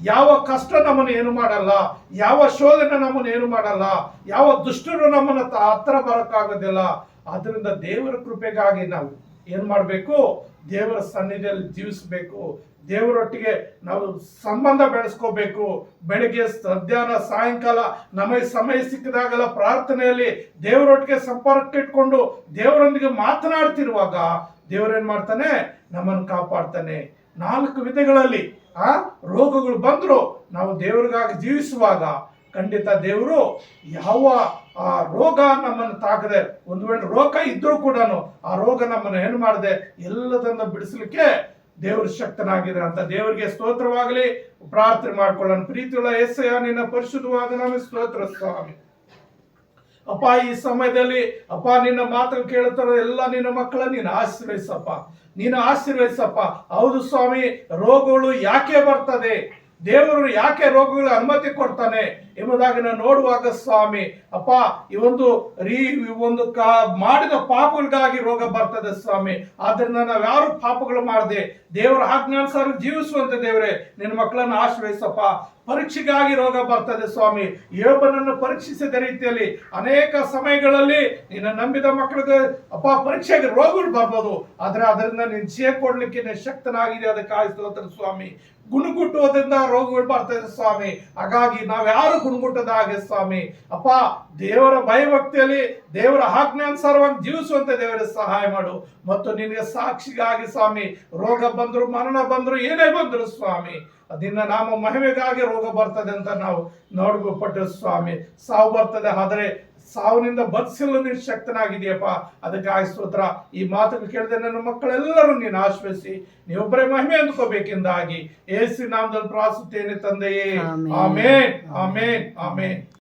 S1: ಯಾವ ಕಷ್ಟ ನಮ್ಮನ್ನು ಏನು ಮಾಡಲ್ಲ, ಯಾವ ಶೋಧನೆ ನಮ್ಮನ್ನು ಏನು ಮಾಡಲ್ಲ, ಯಾವ ದುಷ್ಟರು ನಮ್ಮನ್ನ ಹತ್ರ ಬರಕ್ಕಾಗೋದಿಲ್ಲ. ಆದ್ರಿಂದ ದೇವರ ಕೃಪೆಗಾಗಿ ನಾವು ಏನ್ ಮಾಡ್ಬೇಕು? ದೇವರ ಸನ್ನಿಧಿಯಲ್ಲಿ ಜೀವಿಸಬೇಕು, ದೇವರೊಟ್ಟಿಗೆ ನಾವು ಸಂಬಂಧ ಬೆಳೆಸ್ಕೋಬೇಕು. ಬೆಳಿಗ್ಗೆ, ಮಧ್ಯಾಹ್ನ, ಸಾಯಂಕಾಲ ನಮಗೆ ಸಮಯ ಸಿಕ್ಕಿದಾಗಲ್ಲ ಪ್ರಾರ್ಥನೆಯಲ್ಲಿ ದೇವರೊಟ್ಟಿಗೆ ಸಂಪರ್ಕ ಇಟ್ಕೊಂಡು ದೇವರೊಂದಿಗೆ ಮಾತನಾಡ್ತಿರುವಾಗ ದೇವರೇನ್ ಮಾಡ್ತಾನೆ? ನಮ್ಮನ್ನು ಕಾಪಾಡ್ತಾನೆ. 4 ವಿಧಗಳಲ್ಲಿ ರೋಗಗಳು ಬಂದ್ರು ನಾವು ದೇವರಿಗಾಗಿ ಜೀವಿಸುವಾಗ ಖಂಡಿತ ದೇವರು ಯಾವ ರೋಗ ನಮ್ಮನ್ನು ತಾಕದೆ, ಒಂದು ವೇಳೆ ರೋಗ ಇದ್ರೂ ಕೂಡ ಆ ರೋಗ ನಮ್ಮನ್ನು ಏನು ಮಾಡದೆ ಎಲ್ಲದನ್ನ ಬಿಡಿಸಲಿಕ್ಕೆ ದೇವರು ಶಕ್ತನಾಗಿದೆ ಅಂತ ದೇವರಿಗೆ ಸ್ತೋತ್ರವಾಗಲಿ. ಪ್ರಾರ್ಥನೆ ಮಾಡ್ಕೊಳ್ಳೋಣ. ಪ್ರೀತಿಯುಳ್ಳ ಯೆಸಯ್ಯ, ನಿನ್ನ ಪರಿಶುದ್ಧವಾದ ನಾಮಕ್ಕೆ ಸ್ತೋತ್ರ ಸ್ವಾಮಿ. ಅಪ್ಪ, ಈ ಸಮಯದಲ್ಲಿ ಅಪ್ಪ ನಿನ್ನ ಮಾತು ಕೇಳುತ್ತಾರ ಎಲ್ಲ ನಿನ್ನ ಮಕ್ಕಳ ನೀನು ಆಶೀರ್ವದಿಸಪ್ಪ, ನೀನು ಆಶೀರ್ವದಿಸಪ್ಪ. ಹೌದು ಸ್ವಾಮಿ, ರೋಗಗಳು ಯಾಕೆ ಬರ್ತದೆ, ದೇವರು ಯಾಕೆ ರೋಗಗಳು ಅನುಮತಿ ಕೊಡ್ತಾನೆ ಎಂಬುದಾಗಿ ನಾನು ನೋಡುವಾಗ ಸ್ವಾಮಿ ಅಪ್ಪ, ಈ ಒಂದು ಮಾಡಿದ ಪಾಪಗಳಿಗಾಗಿ ರೋಗ ಬರ್ತದೆ ಸ್ವಾಮಿ. ಆದ್ರಿಂದ ನಾವು ಯಾರು ಪಾಪಗಳು ಮಾಡದೆ ದೇವರ ಆಜ್ಞಾನುಸಾರ ಜೀವಿಸುವಂತೆ ದೇವರೇ ನಿನ್ನ ಮಕ್ಕಳನ್ನು ಆಶ್ರಯಿಸಪ್ಪ. ಪರೀಕ್ಷೆಗಾಗಿ ರೋಗ ಬರ್ತದೆ ಸ್ವಾಮಿ. ಯೋಬನನ್ನು ಪರೀಕ್ಷಿಸಿದ ರೀತಿಯಲ್ಲಿ ಅನೇಕ ಸಮಯಗಳಲ್ಲಿ ನಿನ್ನ ನಂಬಿದ ಮಕ್ಕಳಿಗೆ ಅಪ್ಪ ಪರೀಕ್ಷೆಗೆ ರೋಗಗಳು ಬರ್ಬೋದು, ಆದ್ರೆ ಅದರಿಂದ ನೀನು ಜಯ ಕೊಡ್ಲಿಕ್ಕೆ ನೀನು ಶಕ್ತನಾಗಿದೆ. ಅದಕ್ಕಾಗಿ ಸ್ತೋತ್ರ ಸ್ವಾಮಿ. ಗುಣಗುಟ್ಟುವುದರಿಂದ ರೋಗಗಳು ಬರ್ತದೆ ಸ್ವಾಮಿ. ಹಾಗಾಗಿ ನಾವ್ಯಾರು ಗುಣಗುಟ್ಟದ ಹಾಗೆ ಸ್ವಾಮಿ ಅಪ್ಪ ದೇವರ ಭಯಭಕ್ತಿಯಲ್ಲಿ ದೇವರ ಆಜ್ಞಾನುಸಾರವಾಗಿ ಜೀವಿಸುವಂತೆ ದೇವರ ಸಹಾಯ ಮಾಡು. ಮತ್ತು ನಿನಗೆ ಸಾಕ್ಷಿಗಾಗಿ ಸ್ವಾಮಿ, ರೋಗ ಬಂದ್ರು, ಮರಣ ಬಂದ್ರು, ಏನೇ ಬಂದ್ರು ಸ್ವಾಮಿ, ಅದನ್ನ ನಾಮ ಮಹಿಮೆಗಾಗಿ ರೋಗ ಬರ್ತದೆ ಅಂತ ನಾವು ನೋಡ್ಕೊಪಟ್ಟು ಸ್ವಾಮಿ. ಸಾವು ಬರ್ತದೆ, ಆದರೆ ಸಾವಿನಿಂದ ಬದುಸಲು ನೀನು ಶಕ್ತನಾಗಿದೆಯಪ್ಪ. ಅದಕ್ಕಾಗಿ ಸ್ತೋತ್ರ. ಈ ಮಾತನ್ನು ಕೇಳಿದೆ ನನ್ನ ಮಕ್ಕಳೆಲ್ಲರೂ ನೀನು ಆಶ್ರಯಿಸಿ ನೀವೊಬ್ಬರೇ ಮಹಿಮೆ ಅಂದ್ಕೋಬೇಕೆಂದಾಗಿ ಯೇಸು ನಾಮದಲ್ಲಿ ಪ್ರಾರ್ಥಿಸುತ್ತೇನೆ ತಂದೆಯೇ. ಆಮೇನ್, ಆಮೇನ್, ಆಮೇನ್.